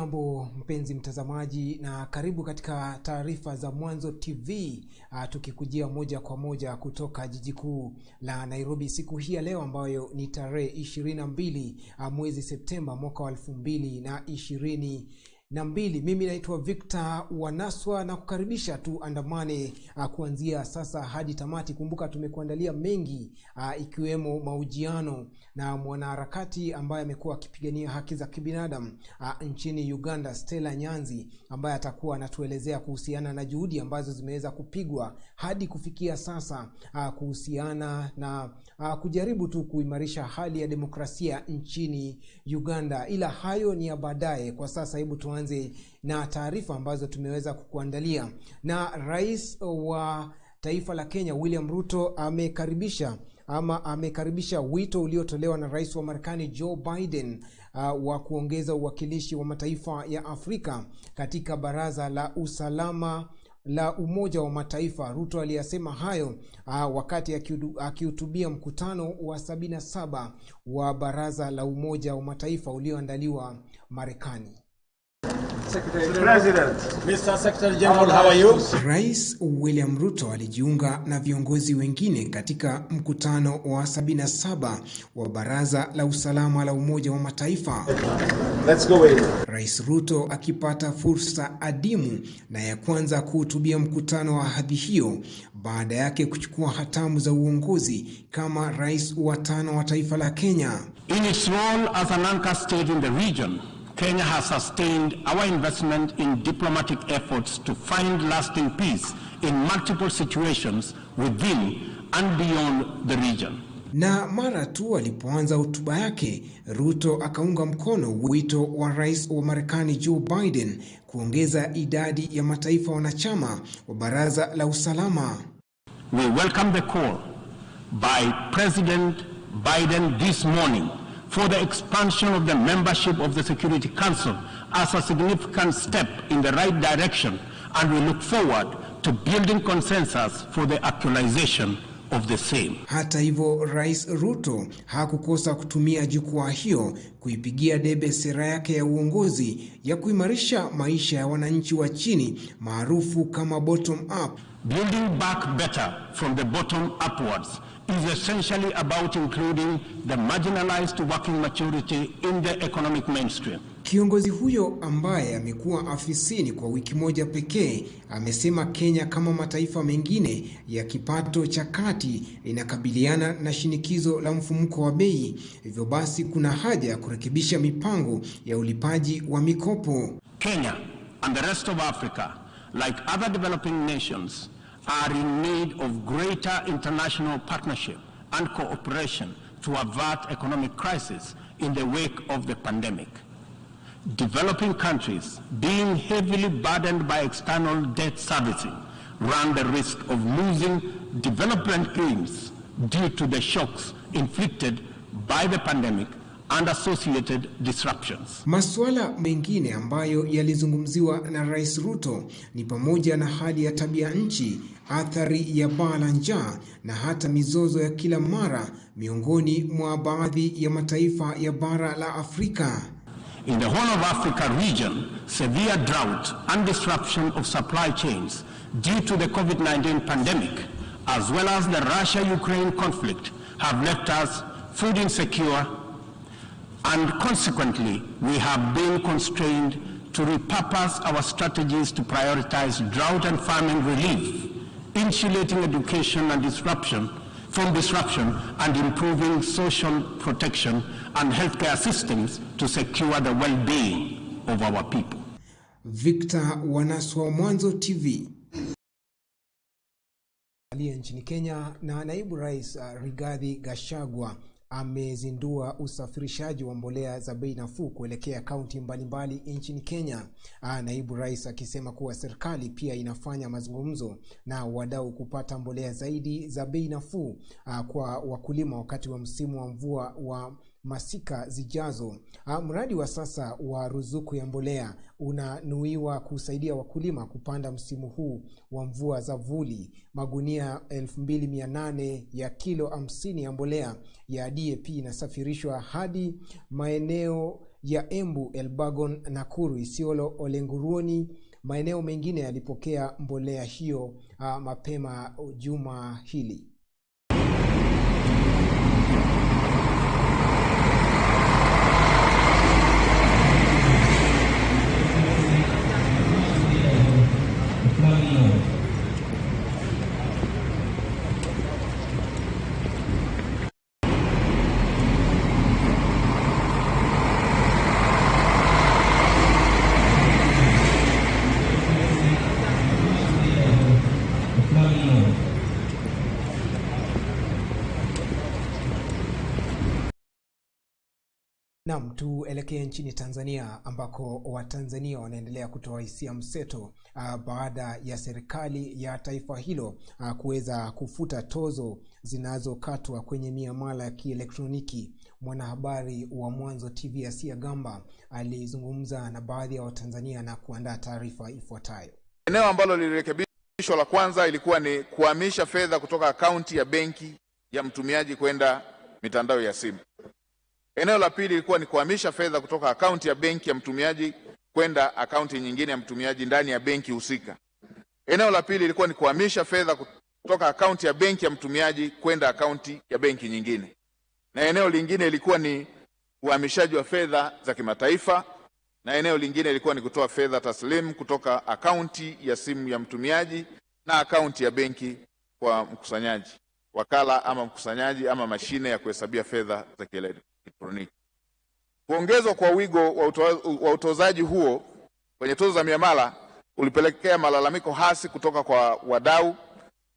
Jambo mpenzi mtazamaji na karibu katika taarifa za Mwanzo TV, tukikujia moja kwa moja kutoka jiji kuu la Nairobi siku hii ya leo ambayo ni tarehe 22 mwezi Septemba mwaka wa 2022. Mimi naitwa Victor Wanaswa na kukaribisha tu andamane kuanzia sasa hadi tamati. Kumbuka tumekuandalia mengi ikiwemo mahojiano na mwanaharakati ambaye amekuwa akipigania haki za kibinadamu nchini Uganda, Stella Nyanzi, ambaye atakuwa anatuelezea kuhusiana na juhudi ambazo zimeweza kupigwa hadi kufikia sasa kuhusiana na kujaribu tu kuimarisha hali ya demokrasia nchini Uganda. Ila hayo ni ya baadaye. Kwa sasa hebu tuanze na taarifa ambazo tumeweza kukuandalia. Na rais wa taifa la Kenya William Ruto amekaribisha wito uliotolewa na rais wa Marekani Joe Biden wa kuongeza uwakilishi wa mataifa ya Afrika katika baraza la usalama la Umoja wa Mataifa. Ruto aliyasema hayo wakati akihutubia mkutano wa 77 wa baraza la Umoja wa Mataifa ulioandaliwa Marekani. President, Mr. Secretary General, how are you? Rais William Ruto alijiunga na viongozi wengine katika mkutano wa 77 wa Baraza la Usalama la Umoja wa Mataifa. Let's go in. Rais Ruto akipata fursa adimu na ya kwanza kuhutubia mkutano wa hadhi hiyo baada yake kuchukua hatamu za uongozi kama rais wa 5 wa taifa la Kenya. In its role as an anchor state in the region, Kenya has sustained our investment in diplomatic efforts to find lasting peace in multiple situations within and beyond the region. Na mara tu alipoanza hotuba yake, Ruto akaunga mkono wito wa rais wa Marekani Joe Biden kuongeza idadi ya mataifa wanachama wa Baraza la Usalama. We welcome the call by President Biden this morning for the expansion of the membership of the Security Council as a significant step in the right direction, and we look forward to building consensus for the actualization of the same. Hata hivyo, Rais Ruto hakukosa kutumia jukwaa hiyo kuipigia debe sera yake ya uongozi ya kuimarisha maisha ya wananchi wa chini maarufu kama bottom up. Building back better from the bottom upwards is essentially about including the marginalized working majority in the economic mainstream. Kiongozi huyo ambaye amekuwa afisini kwa wiki moja pekee amesema Kenya kama mataifa mengine ya kipato cha kati inakabiliana na shinikizo la mfumuko wa bei. Hivyo basi kuna haja ya kurekebisha mipango ya ulipaji wa mikopo. Kenya and the rest of Africa, like other developing nations, are in need of greater international partnership and cooperation to avert economic crisis in the wake of the pandemic. Developing countries, being heavily burdened by external debt servicing, run the risk of losing development aims due to the shocks inflicted by the pandemic and associated disruptions. Masuala mengine ambayo yalizungumziwa na Rais Ruto ni pamoja na hali ya tabia nchi, athari ya baa la njaa na hata mizozo ya kila mara miongoni mwa baadhi ya mataifa ya bara la Afrika. In the Horn of Africa region, severe drought and disruption of supply chains due to the COVID-19 pandemic, as well as the Russia-Ukraine conflict, have left us food insecure, and consequently, we have been constrained to repurpose our strategies to prioritize drought and famine relief, insulating education and disruption, and improving social protection and healthcare systems to secure the well-being of our people. Victor Wanaswa, Mwanzo TV. Nchini Kenya na naibu rais Rigathi Gachagua amezindua usafirishaji wa mbolea za bei nafuu kuelekea kaunti mbalimbali nchini Kenya. Naibu rais akisema kuwa serikali pia inafanya mazungumzo na wadau kupata mbolea zaidi za bei nafuu kwa wakulima wakati wa msimu wa mvua wa masika zijazo. Mradi wa sasa wa ruzuku ya mbolea unanuiwa kusaidia wakulima kupanda msimu huu wa mvua za vuli. Magunia 2800 ya kilo 50 ya mbolea ya DAP inasafirishwa hadi maeneo ya Embu, Elbagon, Nakuru, Isiolo, Olenguruoni. Maeneo mengine yalipokea mbolea hiyo mapema juma hili. Naam, tuelekee nchini Tanzania ambako Watanzania wanaendelea kutoa hisia mseto baada ya serikali ya taifa hilo kuweza kufuta tozo zinazokatwa kwenye miamala ya kielektroniki. Mwanahabari wa Mwanzo TV Asia Gamba alizungumza na baadhi ya Watanzania na kuandaa taarifa ifuatayo. Eneo ambalo lilirekebishwa la kwanza ilikuwa ni kuhamisha fedha kutoka akaunti ya benki ya mtumiaji kwenda mitandao ya simu. Eneo la pili ilikuwa ni kuhamisha fedha kutoka akaunti ya benki ya mtumiaji kwenda akaunti nyingine ya mtumiaji ndani ya benki husika. Eneo la pili ilikuwa ni kuhamisha fedha kutoka akaunti ya benki ya mtumiaji kwenda akaunti ya benki nyingine. Na eneo lingine ilikuwa ni uhamishaji wa fedha za kimataifa, na eneo lingine ilikuwa ni kutoa fedha taslimu kutoka akaunti ya simu ya mtumiaji na akaunti ya benki kwa mkusanyaji, wakala ama mkusanyaji ama mashine ya kuhesabia fedha za kielektroniki. Kuongezwa kwa wigo wa utozaji huo kwenye tozo za miamala ulipelekea malalamiko hasi kutoka kwa wadau.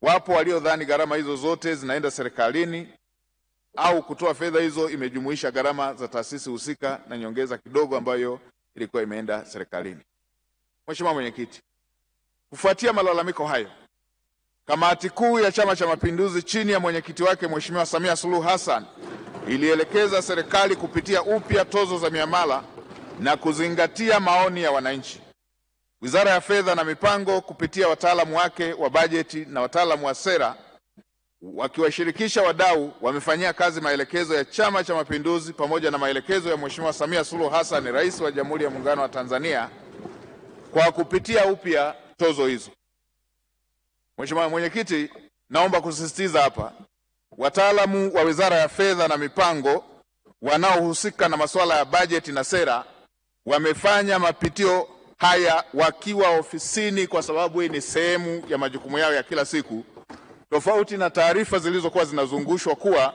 Wapo waliodhani gharama hizo zote zinaenda serikalini au kutoa fedha hizo imejumuisha gharama za taasisi husika na nyongeza kidogo ambayo ilikuwa imeenda serikalini. Mheshimiwa Mwenyekiti, kufuatia malalamiko hayo, Kamati Kuu ya Chama cha Mapinduzi chini ya mwenyekiti wake Mheshimiwa Samia Suluhu Hassan ilielekeza serikali kupitia upya tozo za miamala na kuzingatia maoni ya wananchi. Wizara ya Fedha na Mipango kupitia wataalamu wake wa bajeti na wataalamu wa sera wakiwashirikisha wadau wamefanyia kazi maelekezo ya Chama cha Mapinduzi pamoja na maelekezo ya Mheshimiwa Samia Suluhu Hassan, Rais wa Jamhuri ya Muungano wa Tanzania, kwa kupitia upya tozo hizo. Mheshimiwa Mwenyekiti, naomba kusisitiza hapa, wataalamu wa Wizara ya Fedha na Mipango wanaohusika na masuala ya bajeti na sera wamefanya mapitio haya wakiwa ofisini, kwa sababu hii ni sehemu ya majukumu yao ya kila siku, tofauti na taarifa zilizokuwa zinazungushwa kuwa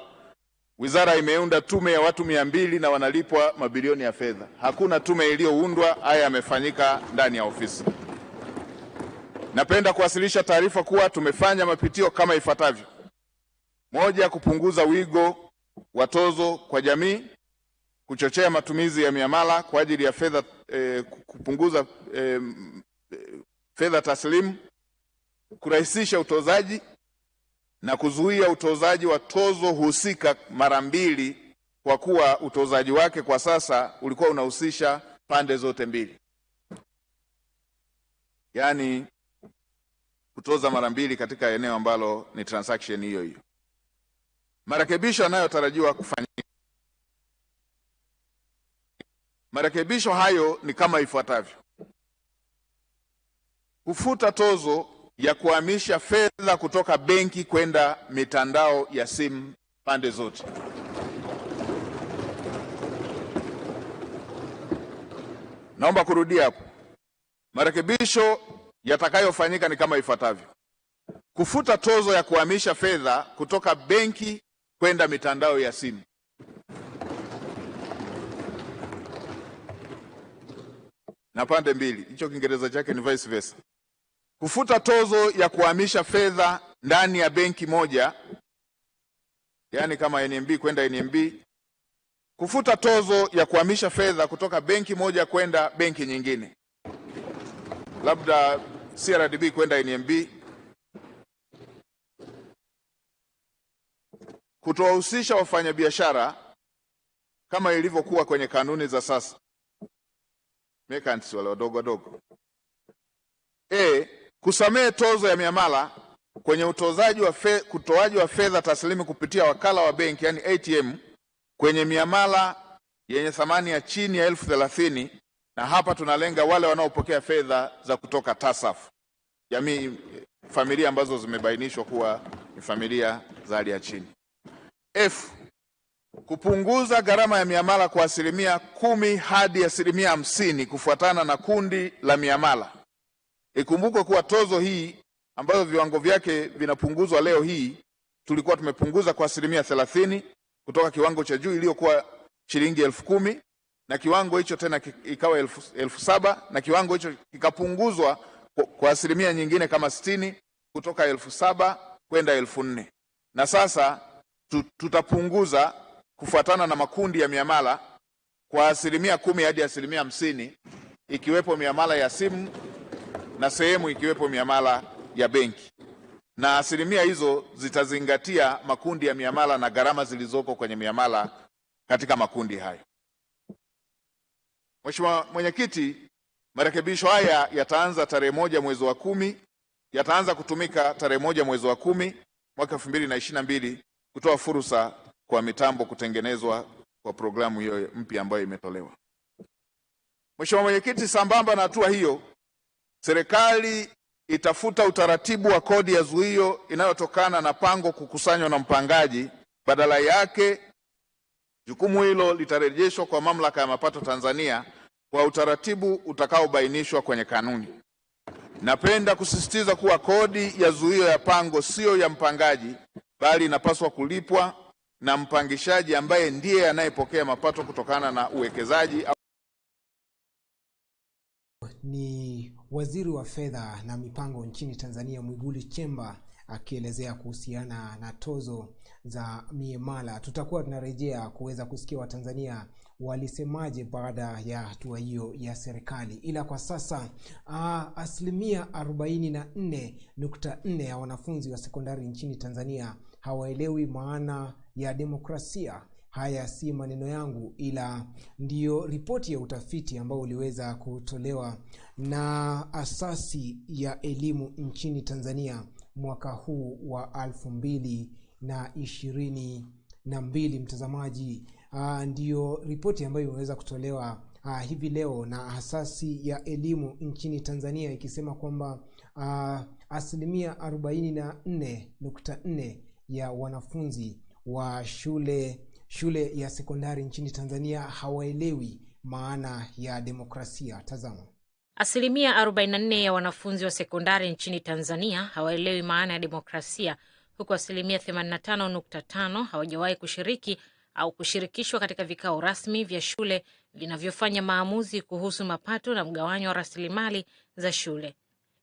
wizara imeunda tume ya watu 200 na wanalipwa mabilioni ya fedha. Hakuna tume iliyoundwa, haya yamefanyika ndani ya ofisi. Napenda kuwasilisha taarifa kuwa tumefanya mapitio kama ifuatavyo: moja, kupunguza wigo wa tozo kwa jamii, kuchochea matumizi ya miamala kwa ajili ya fedha, kupunguza fedha taslimu, kurahisisha utozaji na kuzuia utozaji wa tozo husika mara mbili, kwa kuwa utozaji wake kwa sasa ulikuwa unahusisha pande zote mbili, yaani kutoza mara mbili katika eneo ambalo ni transaction hiyo hiyo. Marekebisho yanayotarajiwa kufanyika. Marekebisho hayo ni kama ifuatavyo: kufuta tozo ya kuhamisha fedha kutoka benki kwenda mitandao ya simu pande zote. Naomba kurudia hapo. Marekebisho yatakayofanyika ni kama ifuatavyo: kufuta tozo ya kuhamisha fedha kutoka benki kwenda mitandao ya simu. Na pande mbili, hicho Kiingereza chake ni vice versa. Kufuta tozo ya kuhamisha fedha ndani ya benki moja, yani kama NMB kwenda NMB. Kufuta tozo ya kuhamisha fedha kutoka benki moja kwenda benki nyingine, labda CRDB kwenda NMB. Kutowahusisha wafanyabiashara kama ilivyokuwa kwenye kanuni za sasa, merchants wale wadogo wadogo. Kusamehe tozo ya miamala kwenye utoaji wa fedha taslimu kupitia wakala wa benki, yani ATM, kwenye miamala yenye thamani ya chini ya 30,000, na hapa tunalenga wale wanaopokea fedha za kutoka TASAF, jamii, familia ambazo zimebainishwa kuwa ni familia za hali ya chini. F, kupunguza gharama ya miamala kwa 10% hadi 50% kufuatana na kundi la miamala. Ikumbukwe kuwa tozo hii ambayo viwango vyake vinapunguzwa leo hii, tulikuwa tumepunguza kwa 30% kutoka kiwango cha juu iliyokuwa shilingi 10,000, na kiwango hicho tena ikawa 7,000, na kiwango hicho kikapunguzwa kwa asilimia nyingine kama 60 kutoka 7,000 kwenda 4,000. Na sasa tutapunguza kufuatana na makundi ya miamala kwa 10% hadi 50%, ikiwepo miamala ya simu na sehemu ikiwepo miamala ya benki, na asilimia hizo zitazingatia makundi ya miamala na gharama zilizoko kwenye miamala katika makundi hayo. Mheshimiwa Mwenyekiti, marekebisho haya yataanza tarehe 1 mwezi wa 10, yataanza kutumika tarehe 1 mwezi wa 10 mwaka 2022, kutoa fursa kwa mitambo kutengenezwa kwa programu hiyo mpya ambayo imetolewa. Mheshimiwa Mwenyekiti, sambamba na hatua hiyo, serikali itafuta utaratibu wa kodi ya zuio inayotokana na pango kukusanywa na mpangaji. Badala yake, jukumu hilo litarejeshwa kwa Mamlaka ya Mapato Tanzania kwa utaratibu utakaobainishwa kwenye kanuni. Napenda kusisitiza kuwa kodi ya zuio ya pango sio ya mpangaji, bali inapaswa kulipwa na mpangishaji ambaye ndiye anayepokea mapato kutokana na uwekezaji. Ni Waziri wa Fedha na Mipango nchini Tanzania Mwigulu Nchemba akielezea kuhusiana na tozo za miamala. Tutakuwa tunarejea kuweza kusikia Watanzania walisemaje baada ya hatua hiyo ya serikali. Ila kwa sasa asilimia 44.4 ya wanafunzi wa sekondari nchini Tanzania hawaelewi maana ya demokrasia. Haya si maneno yangu, ila ndiyo ripoti ya utafiti ambao uliweza kutolewa na asasi ya elimu nchini Tanzania mwaka huu wa 2022. Mtazamaji, ndiyo ripoti ambayo imeweza kutolewa hivi leo na asasi ya elimu nchini Tanzania, ikisema kwamba asilimia 44.4 ya wanafunzi wa shule ya sekondari nchini Tanzania hawaelewi maana ya demokrasia. Tazama. Asilimia 44 ya wanafunzi wa sekondari nchini Tanzania hawaelewi maana ya demokrasia, huku asilimia 85.5 hawajawahi kushiriki au kushirikishwa katika vikao rasmi vya shule vinavyofanya maamuzi kuhusu mapato na mgawanyo wa rasilimali za shule.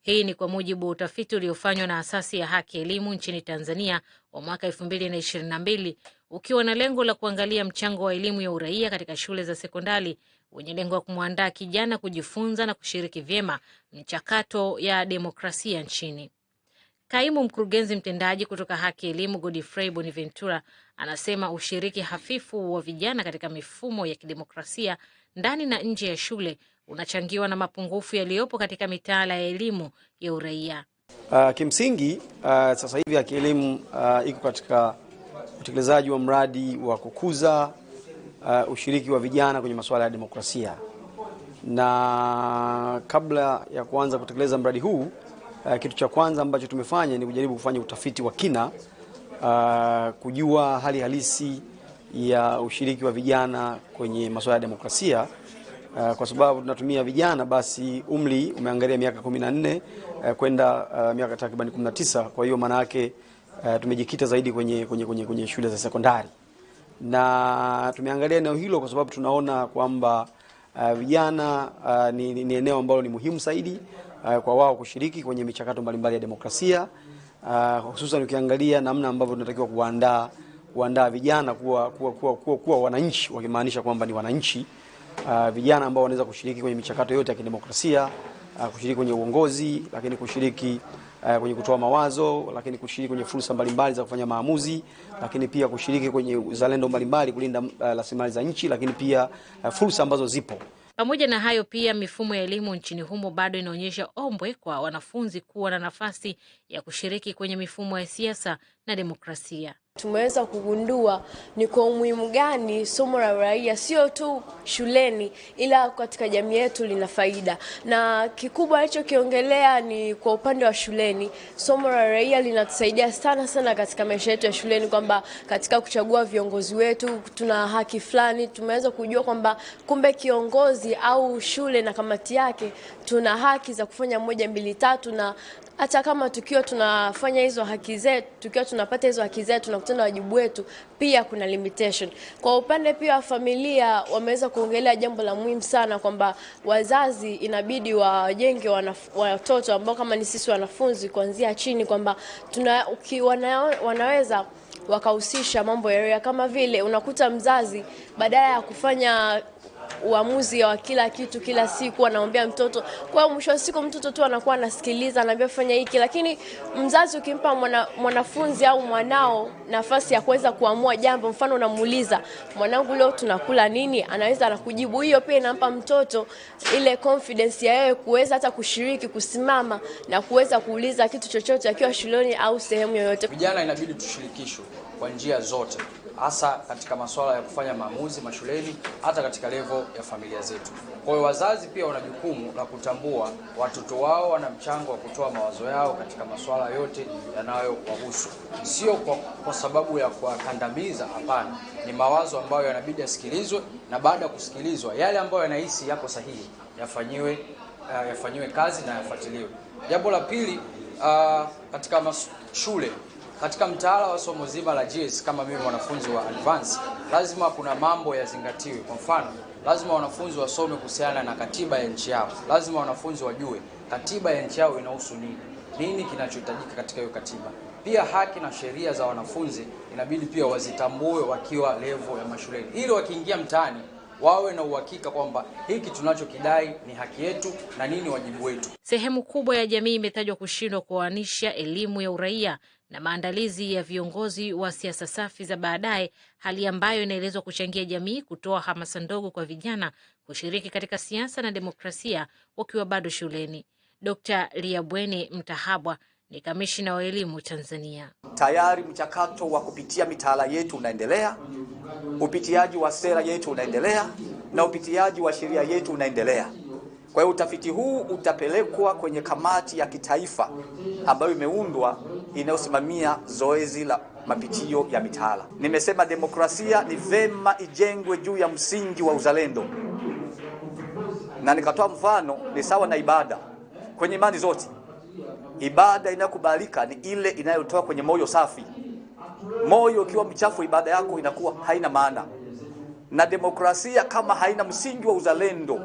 Hii ni kwa mujibu wa utafiti uliofanywa na asasi ya haki elimu nchini Tanzania wa mwaka 2022, ukiwa na lengo la kuangalia mchango wa elimu ya uraia katika shule za sekondari, wenye lengo la kumwandaa kijana kujifunza na kushiriki vyema mchakato ya demokrasia nchini. Kaimu mkurugenzi mtendaji kutoka Haki Elimu Godfrey Bonaventura anasema ushiriki hafifu wa vijana katika mifumo ya kidemokrasia ndani na nje ya shule unachangiwa na mapungufu yaliyopo katika mitaala ya elimu ya uraia. Kimsingi sasa hivi Haki Elimu iko katika utekelezaji wa mradi wa kukuza ushiriki wa vijana kwenye masuala ya demokrasia. Na kabla ya kuanza kutekeleza mradi huu, kitu cha kwanza ambacho tumefanya ni kujaribu kufanya utafiti wa kina, kujua hali halisi ya ushiriki wa vijana kwenye masuala ya demokrasia. Kwa sababu tunatumia vijana, basi umri umeangalia miaka 14 kwenda miaka takriban 19. Kwa hiyo maana yake tumejikita zaidi kwenye shule za sekondari, na tumeangalia eneo hilo kwa sababu tunaona kwamba vijana ni eneo ambalo ni muhimu zaidi kwa wao kushiriki kwenye michakato mbalimbali ya demokrasia, hususan ukiangalia namna ambavyo tunatakiwa kuandaa vijana kuwa wananchi, wakimaanisha kwamba ni wananchi vijana ambao wanaweza kushiriki kwenye michakato yote ya kidemokrasia, kushiriki kwenye uongozi, lakini kushiriki kwenye kutoa mawazo, lakini kushiriki kwenye fursa mbalimbali za kufanya maamuzi, lakini pia kushiriki kwenye uzalendo mbalimbali kulinda rasilimali za nchi, lakini pia fursa ambazo zipo. Pamoja na hayo, pia mifumo ya elimu nchini humo bado inaonyesha ombwe kwa wanafunzi kuwa na nafasi ya kushiriki kwenye mifumo ya siasa na demokrasia. Tumeweza kugundua ni kwa umuhimu gani somo la uraia sio tu shuleni ila katika jamii yetu lina faida. Na kikubwa alichokiongelea ni kwa upande wa shuleni, somo la uraia linatusaidia sana katika maisha yetu ya shuleni, kwamba katika kuchagua viongozi wetu tuna haki fulani. Tumeweza kujua kwamba kumbe kiongozi au shule na kamati yake tuna haki za kufanya 1, 2, 3, na hata kama tukiwa tunafanya hizo haki zetu, tukiwa tunapata hizo haki zetu na kutenda wajibu wetu, pia kuna limitation. Kwa upande pia wa familia wameweza kuongelea jambo la muhimu sana, kwamba wazazi inabidi wajenge watoto ambao kama ni sisi wanafunzi kuanzia chini, kwamba wanaweza wakahusisha mambo ya area. Kama vile unakuta mzazi badala ya kufanya uamuzi wa kila kitu kila siku anaambia mtoto, kwa mwisho wa siku mtoto tu anakuwa anasikiliza, anaambia fanya hiki. Lakini mzazi ukimpa mwanafunzi au mwanao nafasi ya kuweza kuamua jambo, mfano unamuuliza mwanangu leo tunakula nini, anaweza anakujibu. Hiyo pia inampa mtoto ile confidence ya yeye kuweza hata kushiriki, kusimama na kuweza kuuliza kitu chochote akiwa shuleni au sehemu yoyote. Vijana inabidi tushirikishwe kwa njia zote, hasa katika masuala ya kufanya maamuzi mashuleni, hata katika level ya familia zetu. Kwa hiyo wazazi pia wana jukumu la kutambua watoto wao wana mchango wa kutoa mawazo yao katika masuala yote yanayowahusu. Sio kwa sababu ya kuwakandamiza, hapana. Ni mawazo ambayo yanabidi yasikilizwe, na baada ya kusikilizwa yale ambayo yanahisi yako sahihi yafanyiwe kazi na yafuatiliwe. Jambo la pili, katika shule, katika mtaala wa somo zima la GS, kama mimi mwanafunzi wa advance, lazima kuna mambo yazingatiwe. Kwa mfano, lazima wanafunzi wasome kuhusiana na katiba ya nchi yao. Lazima wanafunzi wajue katiba ya nchi yao inahusu nini kinachohitajika katika hiyo katiba. Pia haki na sheria za wanafunzi inabidi pia wazitambue wakiwa level ya mashuleni, ili wakiingia mtaani wawe na uhakika kwamba hiki tunachokidai ni haki yetu na nini wajibu wetu. Sehemu kubwa ya jamii imetajwa kushindwa kuoanisha elimu ya uraia na maandalizi ya viongozi wa siasa safi za baadaye, hali ambayo inaelezwa kuchangia jamii kutoa hamasa ndogo kwa vijana kushiriki katika siasa na demokrasia wakiwa bado shuleni. Dr. Liabwene Mtahabwa ni kamishina wa elimu Tanzania. Tayari mchakato wa kupitia mitaala yetu unaendelea, upitiaji wa sera yetu unaendelea, na upitiaji wa sheria yetu unaendelea. Kwa hiyo utafiti huu utapelekwa kwenye kamati ya kitaifa ambayo imeundwa inayosimamia zoezi la mapitio ya mitaala. Nimesema demokrasia ni vema ijengwe juu ya msingi wa uzalendo, na nikatoa mfano ni sawa na ibada. Kwenye imani zote, ibada inayokubalika ni ile inayotoka kwenye moyo safi. Moyo ukiwa mchafu, ibada yako inakuwa haina maana. Na demokrasia kama haina msingi wa uzalendo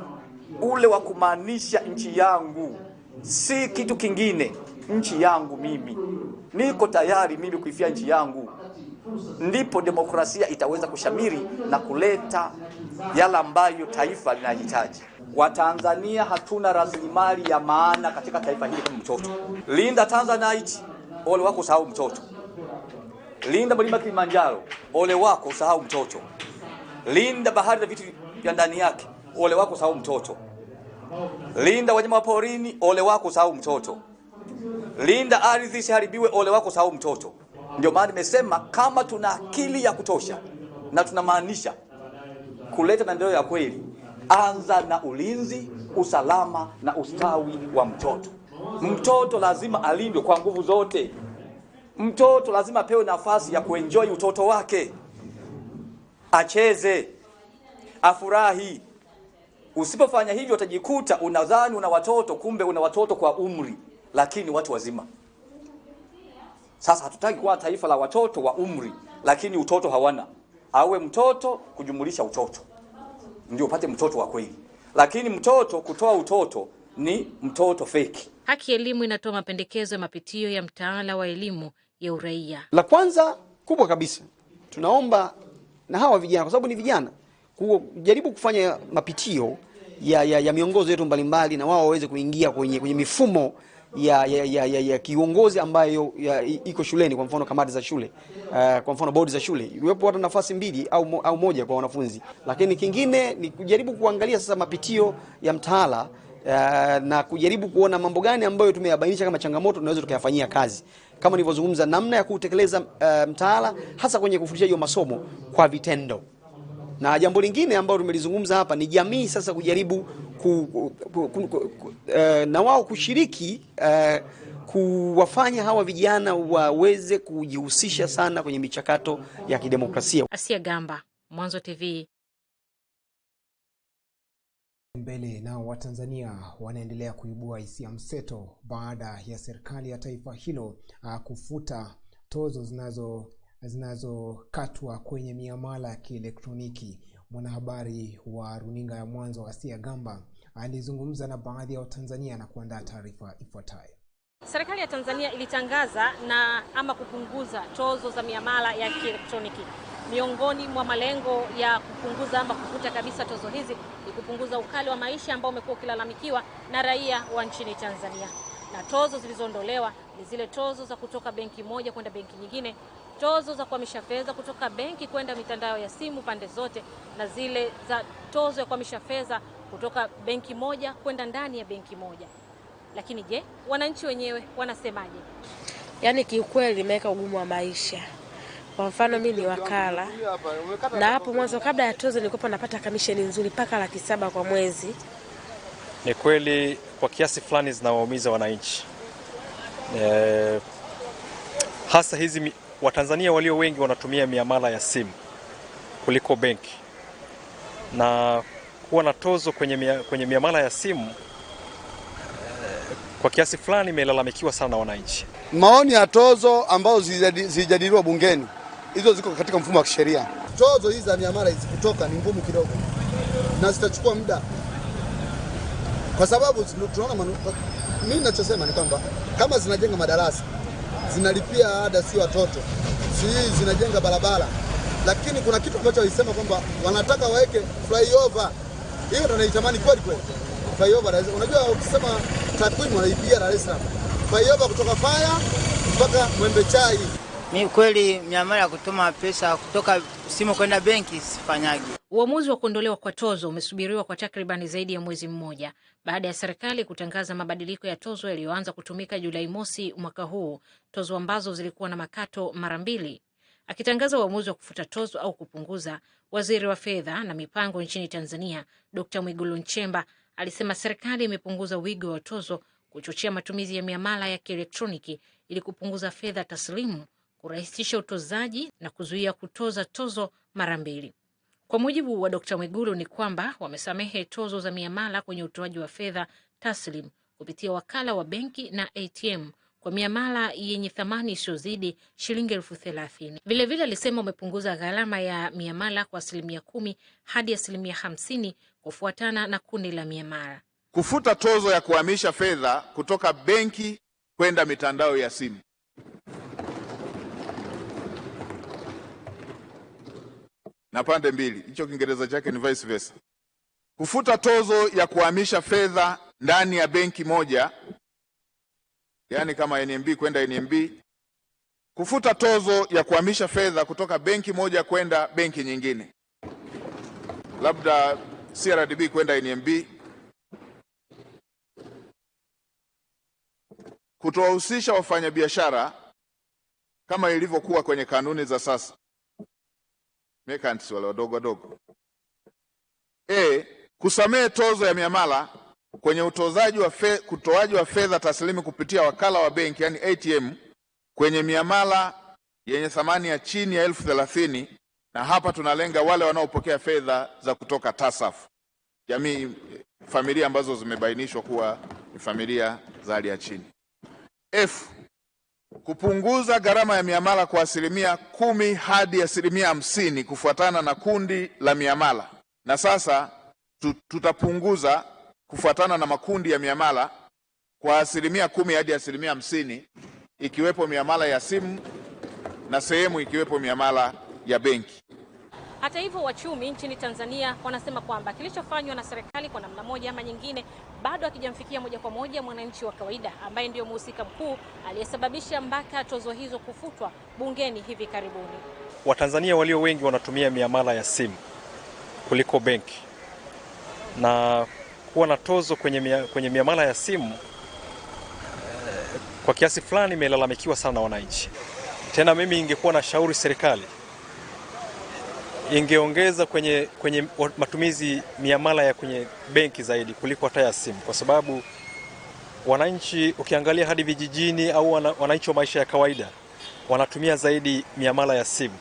ule wa kumaanisha nchi yangu, si kitu kingine, nchi yangu mimi, niko tayari mimi kuifia nchi yangu, ndipo demokrasia itaweza kushamiri na kuleta yale ambayo taifa linahitaji. Watanzania hatuna rasilimali ya maana katika taifa hili kama mtoto. Linda Tanzanite, ole wako usahau mtoto. Linda mlima Kilimanjaro, ole wako usahau mtoto. Linda bahari na vitu vya ndani yake, ole wako usahau mtoto. Linda wanyama wa porini, ole wako usahau mtoto. Linda ardhi isiharibiwe, ole wako usahau mtoto. Ndio maana nimesema kama tuna akili ya kutosha na tunamaanisha kuleta maendeleo ya kweli, anza na ulinzi, usalama na ustawi wa mtoto. Mtoto lazima alindwe kwa nguvu zote. Mtoto lazima apewe nafasi ya kuenjoy utoto wake, acheze, afurahi. Usipofanya hivyo utajikuta unadhani una watoto, kumbe una watoto kwa umri, lakini watu wazima. Sasa hatutaki kuwa taifa la watoto wa umri lakini utoto hawana. Awe mtoto kujumulisha utoto, ndio upate mtoto wa kweli. Lakini mtoto kutoa utoto ni mtoto fake. Haki ya elimu inatoa mapendekezo ya mapitio ya mtaala wa elimu ya uraia. La kwanza kubwa kabisa, tunaomba na hawa vijana, kwa sababu ni vijana, kujaribu kufanya mapitio ya miongozo yetu mbalimbali, na wao waweze kuingia kwenye mifumo ya kiongozi ambayo iko shuleni. Kwa mfano kamati za shule, kwa mfano bodi za shule, iwepo hata nafasi 2 au moja kwa wanafunzi. Lakini kingine ni kujaribu kuangalia sasa mapitio ya mtaala na kujaribu kuona mambo gani ambayo tumeyabainisha kama changamoto tunaweza tukayafanyia kazi kama nilivyozungumza, namna ya kutekeleza mtaala, hasa kwenye kufundisha hiyo masomo kwa vitendo. Na jambo lingine ambalo tumelizungumza hapa ni jamii sasa kujaribu na wao kushiriki, kuwafanya hawa vijana waweze kujihusisha sana kwenye michakato ya kidemokrasia. Asia Gamba, Mwanzo TV. Mbele na Watanzania wanaendelea kuibua hisia mseto baada ya serikali ya taifa hilo kufuta tozo zinazokatwa kwenye miamala ya kielektroniki. Mwanahabari wa runinga ya Mwanzo Asia Gamba alizungumza na baadhi ya Watanzania na kuandaa taarifa ifuatayo. Serikali ya Tanzania ilitangaza ama kupunguza tozo za miamala ya kielektroniki. Miongoni mwa malengo ya kupunguza ama kufuta kabisa tozo hizi ni kupunguza ukali wa maisha ambao umekuwa ukilalamikiwa na raia wa nchini Tanzania. Na tozo zilizoondolewa ni zile tozo za kutoka benki moja kwenda benki nyingine, tozo za kuhamisha fedha kutoka benki kwenda mitandao ya simu pande zote, na zile za tozo ya kuhamisha fedha kutoka benki moja kwenda ndani ya benki moja. Lakini je, wananchi wenyewe wanasemaje? Yaani kiukweli imeweka ugumu wa maisha. Kwa mfano mimi ni wakala, na hapo mwanzo kabla ya tozo nilikuwa napata kamisheni nzuri mpaka 700,000 kwa mwezi. Ni kweli kwa kiasi fulani zinawaumiza wananchi. Hasa hizi Watanzania walio wengi wanatumia miamala ya simu kuliko benki, na kuwa na tozo kwenye miamala ya simu kwa kiasi fulani imelalamikiwa sana na wananchi. Maoni ya tozo ambazo zijadiliwa bungeni, hizo ziko katika mfumo wa kisheria. Tozo hizi za miamala hizi kutoka ni ngumu kidogo na zitachukua muda, kwa sababu tunaona mimi ninachosema ni kwamba kama zinajenga madarasa, zinalipia ada si watoto, si zinajenga barabara, lakini kuna kitu ambacho walisema kwamba wanataka waweke flyover. Hiyo tunaitamani kweli kweli. Flyover, unajua ukisema takwimu wanaipia Dar es Salaam. Flyover kutoka Faya mpaka Mwembe Chai. Mimi kweli miamala ya kutuma pesa kutoka simu kwenda benki sifanyagi. Uamuzi wa kuondolewa kwa tozo umesubiriwa kwa takriban zaidi ya mwezi mmoja baada ya serikali kutangaza mabadiliko ya tozo yaliyoanza kutumika Julai mosi mwaka huu, tozo ambazo zilikuwa na makato mara 2. Akitangaza uamuzi wa kufuta tozo au kupunguza, Waziri wa Fedha na Mipango nchini Tanzania, Dr. Mwigulu Nchemba, alisema serikali imepunguza wigo wa tozo kuchochea matumizi ya miamala ya kielektroniki ili kupunguza fedha taslimu, kurahisisha utozaji na kuzuia kutoza tozo mara 2. Kwa mujibu wa Dr. Mwigulu ni kwamba wamesamehe tozo za miamala kwenye utoaji wa fedha taslim kupitia wakala wa benki na ATM kwa miamala yenye thamani isiyozidi shilingi 30,000. Vile vile alisema umepunguza gharama ya miamala kwa 10% hadi 50% kufuatana na kundi la miamala. Kufuta tozo ya kuhamisha fedha kutoka benki kwenda mitandao ya simu. Na pande mbili, hicho Kiingereza chake ni vice versa. Kufuta tozo ya kuhamisha fedha ndani ya benki moja, yani kama NMB kwenda NMB. Kufuta tozo ya kuhamisha fedha kutoka benki moja kwenda benki nyingine, labda CRDB kwenda NMB. Kutowahusisha wafanyabiashara kama ilivyokuwa kwenye kanuni za sasa, merchants wale wadogo. Kusamehe tozo ya miamala kwenye utoaji wa fedha taslimu kupitia wakala wa benki yani ATM kwenye miamala yenye thamani ya chini ya 30,000, na hapa tunalenga wale wanaopokea fedha za kutoka TASAF, jamii, familia ambazo zimebainishwa kuwa ni familia za hali ya chini. Kupunguza gharama ya miamala kwa 10% hadi 50% kufuatana na kundi la miamala. Na sasa tutapunguza kufuatana na makundi ya miamala kwa 10% hadi 50%, ikiwepo miamala ya simu na sehemu ikiwepo miamala ya benki. Hata hivyo, wachumi nchini Tanzania wanasema kwamba kilichofanywa na serikali kwa namna moja ama nyingine bado hakijamfikia moja kwa moja mwananchi wa kawaida ambaye ndio mhusika mkuu aliyesababisha mpaka tozo hizo kufutwa bungeni hivi karibuni. Watanzania walio wengi wanatumia miamala ya simu kuliko benki, na kuwa na tozo kwenye miamala ya simu kwa kiasi fulani imelalamikiwa sana na wananchi. Tena mimi ingekuwa na shauri serikali ingeongeza kwenye matumizi miamala ya kwenye benki zaidi kuliko hata ya simu, kwa sababu wananchi ukiangalia hadi vijijini au wananchi wa maisha ya kawaida wanatumia zaidi miamala ya simu,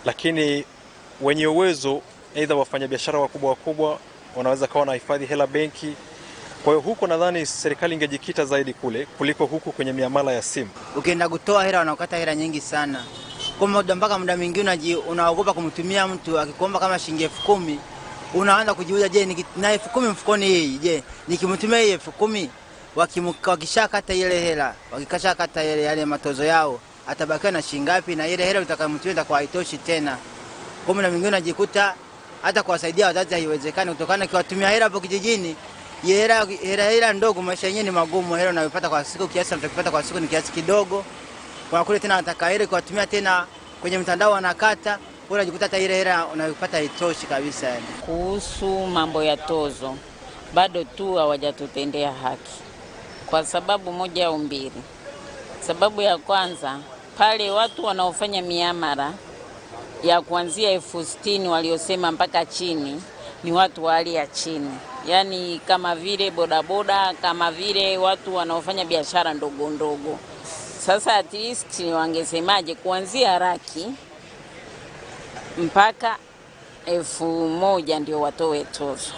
lakini wenye uwezo aidha wafanyabiashara wakubwa wanaweza kawa na hifadhi hela benki. Kwa hiyo huko nadhani serikali ingejikita zaidi kule kuliko huku kwenye miamala ya simu. Ukienda kutoa hela unakata hela nyingi sana. Kwa muda mpaka muda mwingine unaogopa kumtumia mtu akikuomba kama shilingi 10,000, unaanza kujiuliza, je, na 10,000 mfukoni hii, je, nikimtumia hii 10,000 wakishakata ile hela, wakikashakata ile yale matozo yao, atabakia na shilingi ngapi, na ile hela utakayomtumia itakuwa haitoshi tena. Kwa muda mwingine unajikuta hata kuwasaidia wazazi haiwezekani, kutokana kiwatumia hela hapo kijijini, hela ndogo, maisha yenyewe ni magumu, hela unayopata kwa siku kiasi unachopata kwa siku ni kiasi kidogo. Kwa kule tena nataka ile kuwatumia tena kwenye mtandao wanakata, unajikuta hata ile hela unayopata haitoshi kabisa yani. Kuhusu mambo ya tozo, bado tu hawajatutendea haki. Kwa sababu moja au mbili. Sababu ya kwanza, pale watu wanaofanya miamala ya kuanzia 60,000 waliosema mpaka chini ni watu wa hali ya chini. Yaani kama vile bodaboda, kama vile watu wanaofanya biashara ndogo ndogo. Sasa at least wangesemaje kuanzia laki mpaka 1,000 ndio watoe tozo.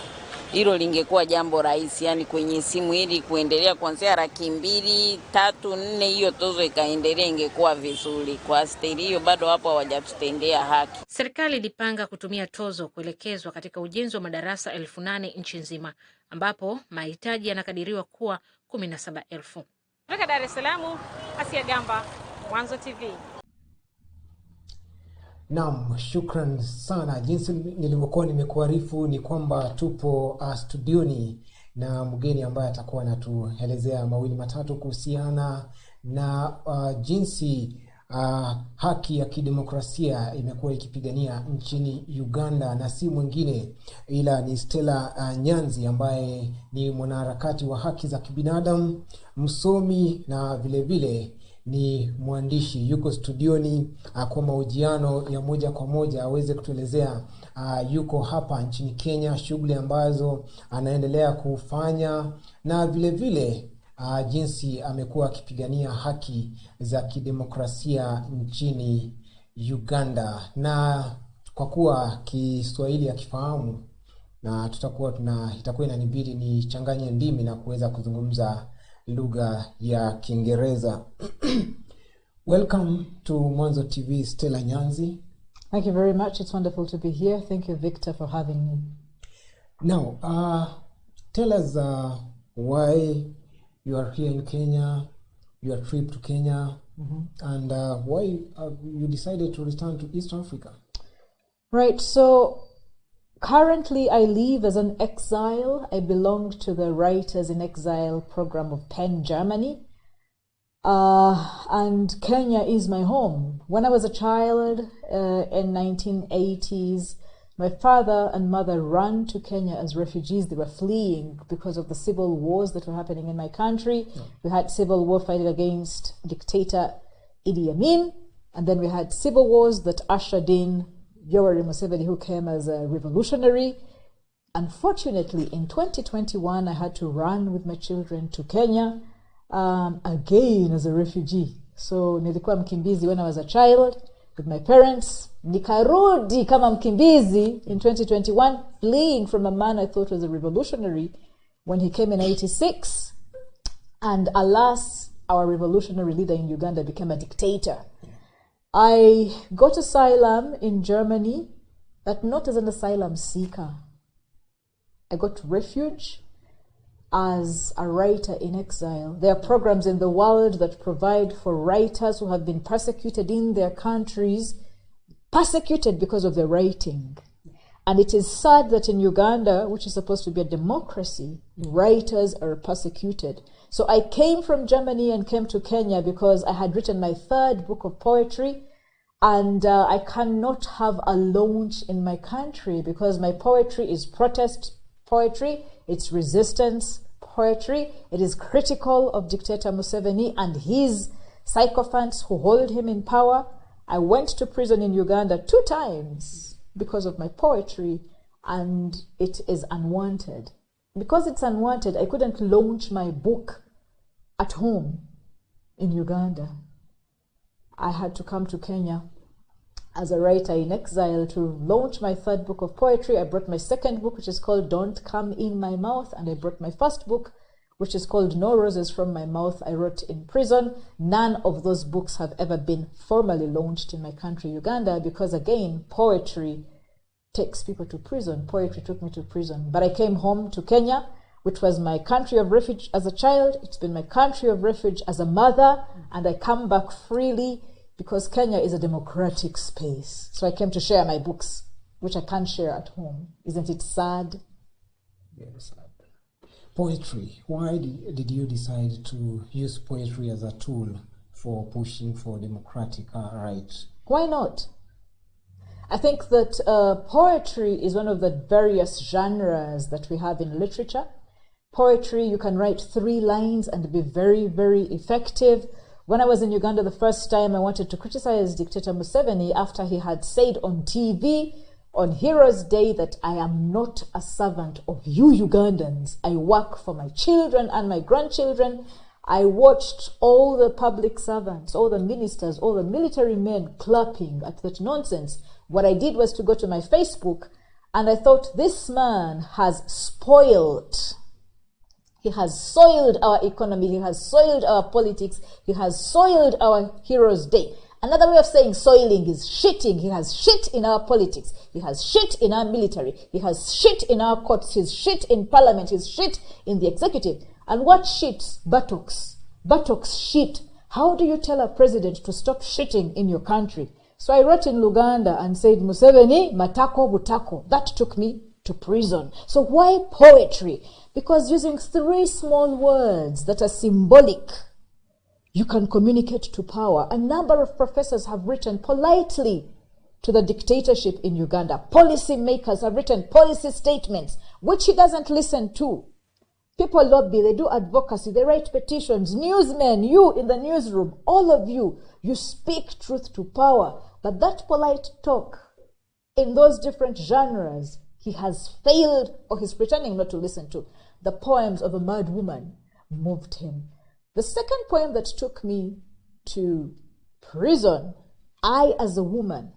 Hilo lingekuwa jambo rahisi, yani kwenye simu ili kuendelea kuanzia 200,000, 300, 4 hiyo tozo ikaendelea ingekuwa vizuri. Kwa staili hiyo bado hapo hawajatutendea haki. Serikali ilipanga kutumia tozo kuelekezwa katika ujenzi wa madarasa 8,000 nchi nzima, ambapo mahitaji yanakadiriwa kuwa 17,000. Kutoka Dar es Salaam, Asia Gamba, Mwanzo TV. Naam, shukran sana. Jinsi nilivyokuwa nimekuarifu ni kwamba tupo studioni na mgeni ambaye atakuwa anatuelezea mawili matatu kuhusiana na jinsi haki ya kidemokrasia imekuwa ikipigania nchini Uganda, na si mwingine ila ni Stella Nyanzi ambaye ni mwanaharakati wa haki za kibinadamu, msomi na vile vile ni mwandishi. Yuko studioni kwa mahojiano ya moja kwa moja aweze kutuelezea yuko hapa nchini Kenya, shughuli ambazo anaendelea kufanya na vile vile jinsi amekuwa akipigania haki za kidemokrasia nchini Uganda. Na kwa kuwa Kiswahili akifahamu, na itakuwa inanibidi ni changanye ndimi na kuweza kuzungumza lugha ya Kiingereza. Welcome to Mwanzo TV, Stella Nyanzi. Thank you very much. It's wonderful to be here. Thank you, Victor, for having me. Now, tell us why you are here in Kenya, your trip to Kenya, and why you decided to return to East Africa. Right. So currently, I live as an exile. I belong to the Writers in Exile program of PEN Germany. And Kenya is my home. When I was a child in 1980s, my father and mother ran to Kenya as refugees. They were fleeing because of the civil wars that were happening in my country. Yeah. We had civil war fighting against dictator Idi Amin. And then we had civil wars that ushered in Yoweri Museveni, who came as a revolutionary. Unfortunately, in 2021, I had to run with my children to Kenya again as a refugee. So nilikuwa mkimbizi when I was a child with my parents. Nikarudi kama mkimbizi in 2021, fleeing from a man I thought was a revolutionary when he came in 86. And alas, our revolutionary leader in Uganda became a dictator. I got asylum in Germany, but not as an asylum seeker. I got refuge as a writer in exile. There are programs in the world that provide for writers who have been persecuted in their countries, persecuted because of their writing. And it is sad that in Uganda, which is supposed to be a democracy, writers are persecuted. So I came from Germany and came to Kenya because I had written my 3rd book of poetry, and I cannot have a launch in my country because my poetry is protest poetry, it's resistance, poetry. It is critical of dictator Museveni and his sycophants who hold him in power. I went to prison in Uganda 2 times because of my poetry, and it is unwanted. Because it's unwanted, I couldn't launch my book at home in Uganda. I had to come to Kenya as a writer in exile to launch my 3rd book of poetry. I brought my 2nd book, which is called Don't Come in My Mouth, and I brought my 1st book, which is called No Roses from My Mouth. I wrote in prison. None of those books have ever been formally launched in my country, Uganda, because again, poetry takes people to prison. Poetry took me to prison. But I came home to Kenya, which was my country of refuge as a child. It's been my country of refuge as a mother, and I come back freely because Kenya is a democratic space. So I came to share my books, which I can't share at home. Isn't it sad? Very sad. Poetry. Why did you decide to use poetry as a tool for pushing for democratic rights? Why not? I think that poetry is one of the various genres that we have in literature. Poetry, you can write 3 lines and be very, very effective. When I was in Uganda the first time, I wanted to criticize dictator Museveni after he had said on TV on Heroes Day that I am not a servant of you Ugandans. I work for my children and my grandchildren. I watched all the public servants, all the ministers, all the military men clapping at that nonsense. What I did was to go to my Facebook, and I thought, this man has spoiled. He has soiled our economy. He has soiled our politics. He has soiled our Heroes Day. Another way of saying soiling is shitting. He has shit in our politics. He has shit in our military. He has shit in our courts. He's shit in parliament. He's shit in the executive. And what shits? Buttocks. Buttocks shit. How do you tell a president to stop shitting in your country? So I wrote in Luganda and said, Museveni, matako butako. That took me to prison. So why poetry? Because using 3 small words that are symbolic, you can communicate to power. A number of professors have written politely to the dictatorship in Uganda. Policy makers have written policy statements, which he doesn't listen to. People lobby, they do advocacy, they write petitions. Newsmen, you in the newsroom, all of you, you speak truth to power. But that polite talk in those different genres, he has failed, or he's pretending not to listen to. The poems of a mad woman moved him. The second poem that took me to prison, I as a woman,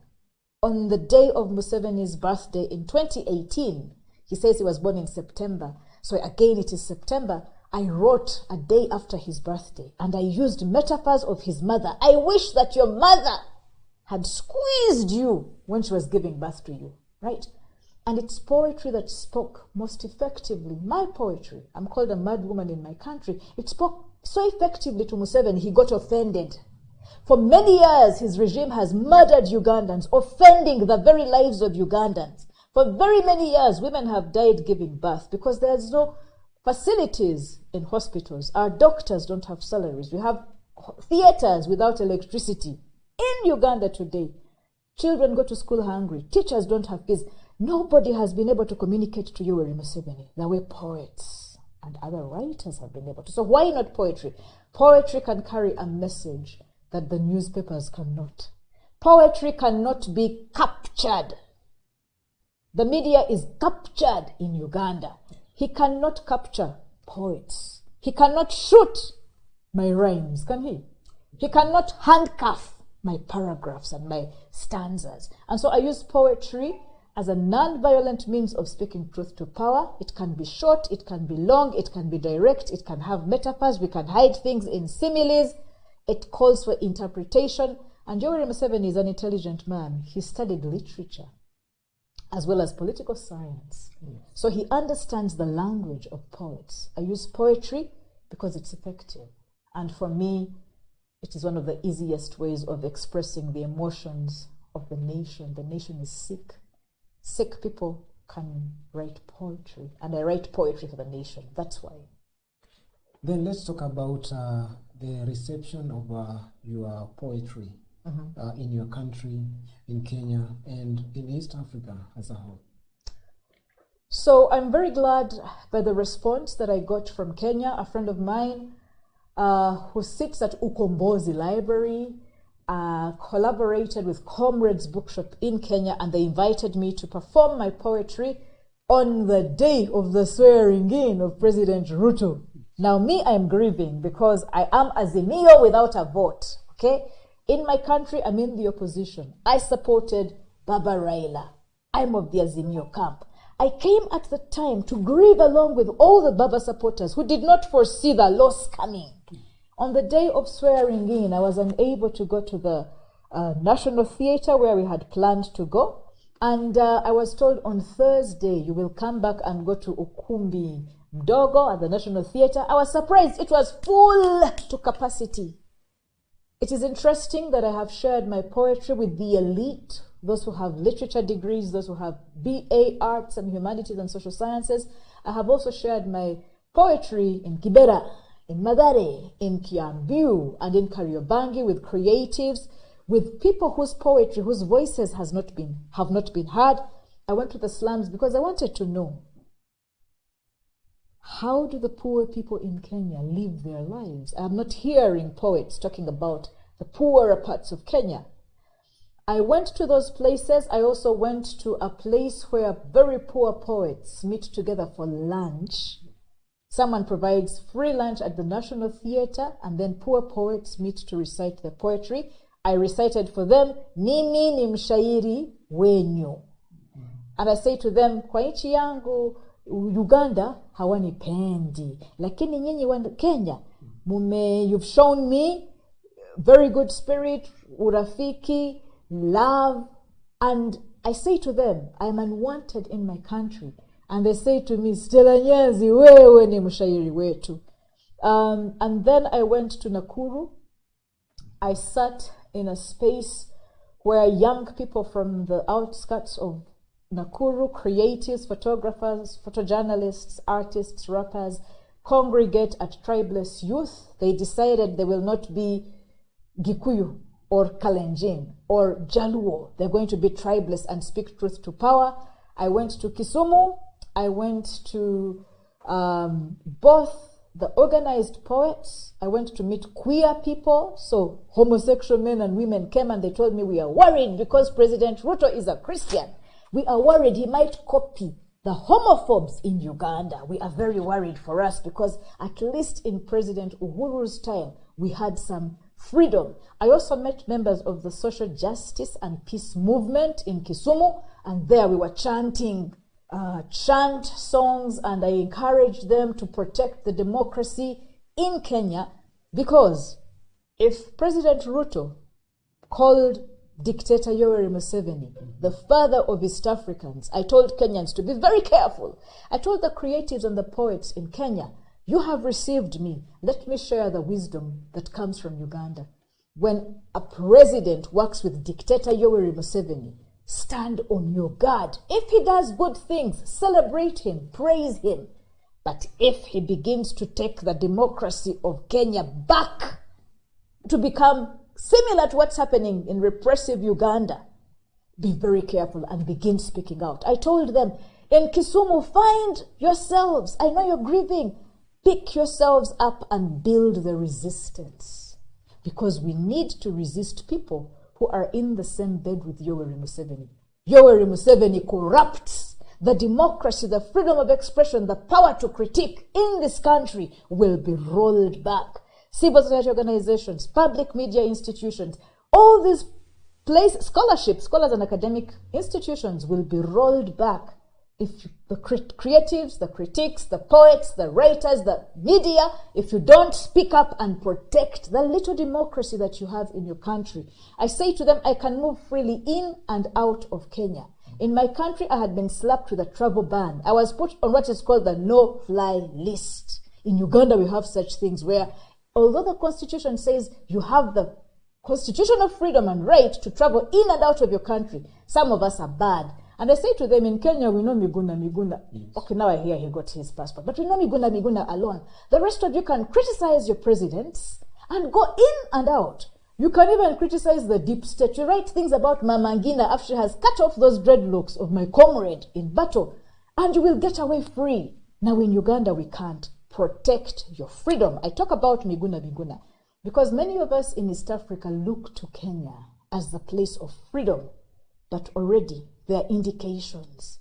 on the day of Museveni's birthday in 2018, he says he was born in September. So again, it is September. I wrote a day after his birthday, and I used metaphors of his mother. I wish that your mother had squeezed you when she was giving birth to you, right? And it's poetry that spoke most effectively. My poetry, I'm called a mad woman in my country, it spoke so effectively to Museveni, he got offended. For many years, his regime has murdered Ugandans, offending the very lives of Ugandans. For very many years, women have died giving birth because there's no facilities in hospitals. Our doctors don't have salaries. We have theaters without electricity. In Uganda today, children go to school hungry. Teachers don't have kids. Nobody has been able to communicate to Yoweri Museveni the way poets and other writers have been able to. So why not poetry? Poetry can carry a message that the newspapers cannot. Poetry cannot be captured. The media is captured in Uganda. He cannot capture poets. He cannot shoot my rhymes, can he? He cannot handcuff my paragraphs and my stanzas. And so I use poetry as a non-violent means of speaking truth to power. It can be short, it can be long, it can be direct, it can have metaphors, we can hide things in similes. It calls for interpretation. And Yoweri Museveni is an intelligent man. He studied literature as well as political science. So he understands the language of poets. I use poetry because it's effective. And for me, it is one of the easiest ways of expressing the emotions of the nation. The nation is sick. Sick people can write poetry. And I write poetry for the nation. That's why. Then let's talk about the reception of your poetry in your country, in Kenya, and in East Africa as a whole. So I'm very glad by the response that I got from Kenya. A friend of mine who sits at Ukombozi Library collaborated with Comrades Bookshop in Kenya, and they invited me to perform my poetry on the day of the swearing in of President Ruto. Now, me, I'm grieving because I am Azimio without a vote, okay? In my country, I'm in the opposition. I supported Baba Raila. I'm of the Azimio camp. I came at the time to grieve along with all the Baba supporters who did not foresee the loss coming. On the day of swearing in, I was unable to go to the National Theatre where we had planned to go. And I was told on Thursday, you will come back and go to Ukumbi Mdogo at the National Theatre. I was surprised. It was full to capacity. It is interesting that I have shared my poetry with the elite, those who have literature degrees, those who have BA Arts and Humanities and Social Sciences. I have also shared my poetry in Kibera, in Magare, in Kiambu, and in Kariobangi with creatives, with people whose poetry, whose voices have not been heard. I went to the slums because I wanted to know, how do the poor people in Kenya live their lives? I'm not hearing poets talking about the poorer parts of Kenya. I went to those places. I also went to a place where very poor poets meet together for lunch. Someone provides free lunch at the National Theatre, and then poor poets meet to recite their poetry. I recited for them, Mimi ni mshairi wenyu. And I say to them, kwa nchi yangu Uganda hawanipendi, lakini nyinyi wa Kenya you've shown me very good spirit, urafiki, love. And I say to them, I'm unwanted in my country. And they say to me, Stella Nyanzi, wewe ni mshairi wetu. And then I went to Nakuru. I sat in a space where young people from the outskirts of Nakuru, creatives, photographers, photojournalists, artists, rappers, congregate at Tribeless Youth. They decided they will not be Gikuyu or Kalenjin or Jaluo. They're going to be tribeless and speak truth to power. I went to Kisumu. I went to both the organized poets. I went to meet queer people. So homosexual men and women came and they told me, we are worried because President Ruto is a Christian. We are worried he might copy the homophobes in Uganda. We are very worried for us because at least in President Uhuru's time, we had some freedom. I also met members of the social justice and peace movement in Kisumu, and there we were chanting chant songs, and I encouraged them to protect the democracy in Kenya, because if President Ruto called Dictator Yoweri Museveni the father of East Africans, I told Kenyans to be very careful. I told the creatives and the poets in Kenya, you have received me. Let me share the wisdom that comes from Uganda. When a president works with Dictator Yoweri Museveni, stand on your guard. If he does good things, celebrate him, praise him. But if he begins to take the democracy of Kenya back to become similar to what's happening in repressive Uganda, be very careful and begin speaking out. I told them, in Kisumu, find yourselves. I know you're grieving. Pick yourselves up and build the resistance. Because we need to resist people who are in the same bed with Yoweri Museveni. Yoweri Museveni corrupts the democracy, the freedom of expression, the power to critique in this country will be rolled back. Civil society organizations, public media institutions, all these scholarships, scholars and academic institutions will be rolled back if the creatives, the critics, the poets, the writers, the media, if you don't speak up and protect the little democracy that you have in your country. I say to them, I can move freely in and out of Kenya. In my country, I had been slapped with a travel ban. I was put on what is called the no-fly list. In Uganda, we have such things where, although the Constitution says you have the constitutional freedom and right to travel in and out of your country, some of us are bad. And I say to them, in Kenya, we know Miguna. Yes. Okay, now I hear he got his passport. But we know Miguna alone. The rest of you can criticize your presidents and go in and out. You can even criticize the deep state. You write things about Mama Ngina after she has cut off those dreadlocks of my comrade in battle. and you will get away free. Now in Uganda, we can't. Protect your freedom. I talk about Miguna, because many of us in East Africa look to Kenya as the place of freedom, but already there are indications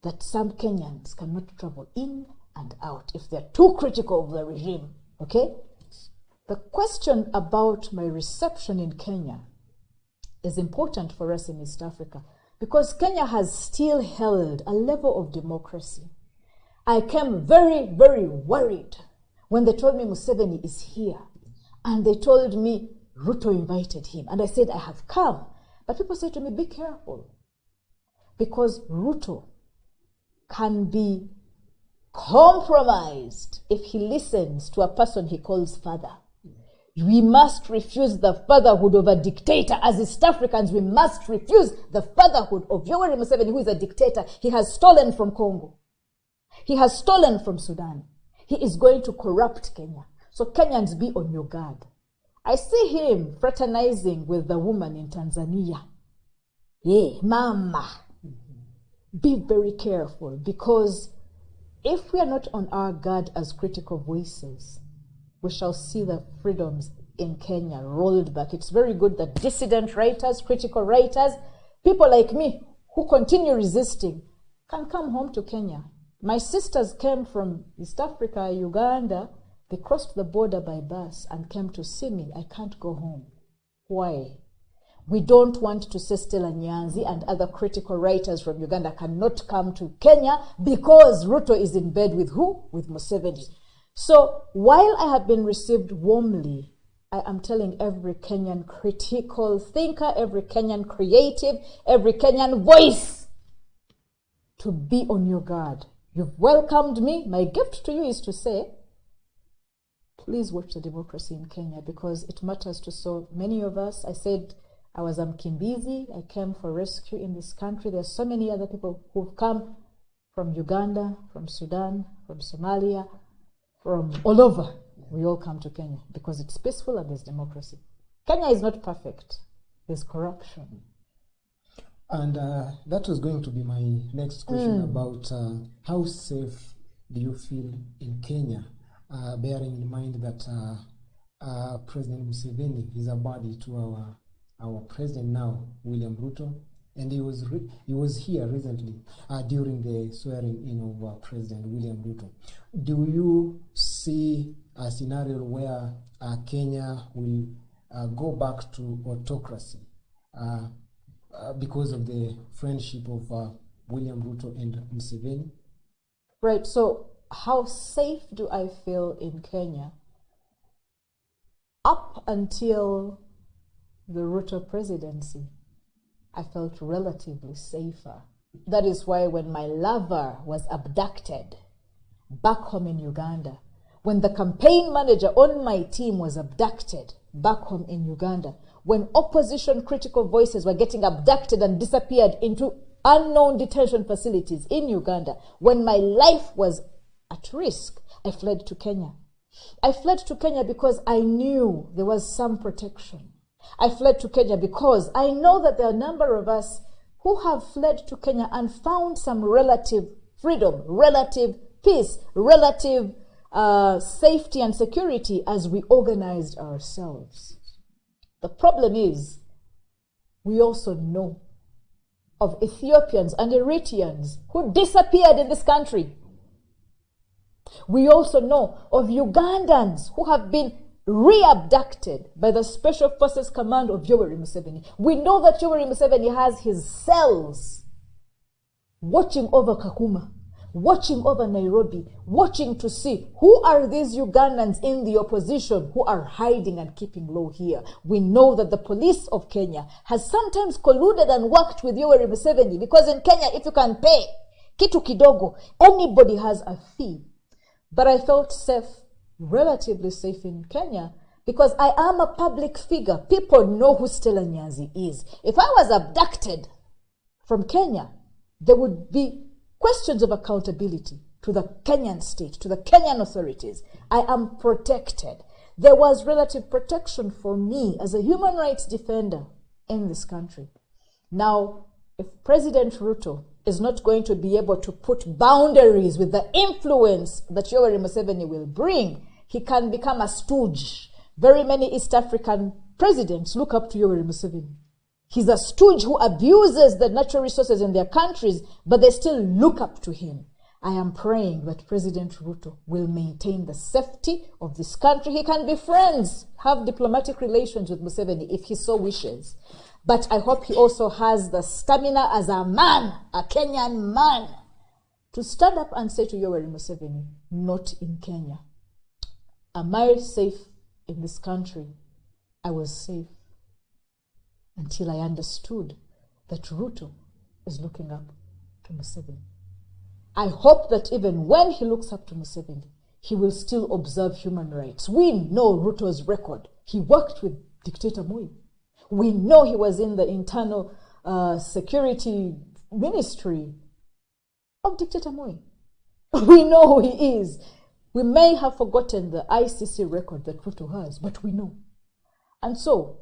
that some Kenyans cannot travel in and out if they're too critical of the regime, okay? The question about my reception in Kenya is important for us in East Africa because Kenya has still held a level of democracy. I came very, very worried when they told me Museveni is here and they told me Ruto invited him. And I said, I have come. But people say to me, be careful because Ruto can be compromised if he listens to a person he calls father. We must refuse the fatherhood of a dictator. As East Africans, we must refuse the fatherhood of Yoweri Museveni, who is a dictator. He has stolen from Congo. He has stolen from Sudan. He is going to corrupt Kenya. So Kenyans, be on your guard. I see him fraternizing with the woman in Tanzania. Yeah, mama. Be very careful because if we are not on our guard as critical voices, we shall see the freedoms in Kenya rolled back. It's very good that dissident writers, critical writers, people like me who continue resisting can come home to Kenya. My sisters came from East Africa, Uganda. They crossed the border by bus and came to see me. I can't go home. Why? We don't want to say Stella, Nyanzi and other critical writers from Uganda cannot come to Kenya because Ruto is in bed with who? With Museveni. So while I have been received warmly, I am telling every Kenyan critical thinker, every Kenyan creative, every Kenyan voice to be on your guard. You've welcomed me. My gift to you is to say, please watch the democracy in Kenya because it matters to so many of us. I said I was Mkimbizi. I came for rescue in this country. There are so many other people who've come from Uganda, from Sudan, from Somalia, from all over. We all come to Kenya because it's peaceful and there's democracy. Kenya is not perfect. There's corruption. And that was going to be my next question about how safe do you feel in Kenya, bearing in mind that President Museveni is a buddy to our president now, William Ruto, and he was here recently during the swearing in of President William Ruto. Do you see a scenario where Kenya will go back to autocracy because of the friendship of William Ruto and Museveni? Right, so how safe do I feel in Kenya? Up until the Ruto presidency, I felt relatively safer. That is why when my lover was abducted back home in Uganda, when the campaign manager on my team was abducted back home in Uganda, when opposition critical voices were getting abducted and disappeared into unknown detention facilities in Uganda, when my life was at risk, I fled to Kenya. I fled to Kenya because I knew there was some protection. I fled to Kenya because I know that there are a number of us who have fled to Kenya and found some relative freedom, relative peace, relative safety and security as we organized ourselves. The problem is, we also know of Ethiopians and Eritreans who disappeared in this country. We also know of Ugandans who have been re-abducted by the Special Forces Command of Yoweri Museveni. We know that Yoweri Museveni has his cells watching over Kakuma, watching over Nairobi, watching to see who are these Ugandans in the opposition who are hiding and keeping low here. We know that the police of Kenya has sometimes colluded and worked with Yoweri Museveni because in Kenya, if you can pay kitu kidogo, anybody has a fee. But I felt safe, relatively safe in Kenya because I am a public figure. People know who Stella Nyanzi is. If I was abducted from Kenya, there would be questions of accountability to the Kenyan state, to the Kenyan authorities. I am protected. There was relative protection for me as a human rights defender in this country. Now, if President Ruto is not going to be able to put boundaries with the influence that Yoweri Museveni will bring, he can become a stooge. Very many East African presidents look up to Yoweri Museveni. He's a stooge who abuses the natural resources in their countries, but they still look up to him. I am praying that President Ruto will maintain the safety of this country. He can be friends, have diplomatic relations with Museveni if he so wishes. But I hope he also has the stamina as a man, a Kenyan man, to stand up and say to Yoweri Museveni, not in Kenya. Am I safe in this country? I was safe until I understood that Ruto is looking up to Museveni. I hope that even when he looks up to Museveni, he will still observe human rights. We know Ruto's record. He worked with dictator Moi. We know he was in the internal security ministry of dictator Moi. We know who he is. We may have forgotten the ICC record that Ruto has, but we know. And so,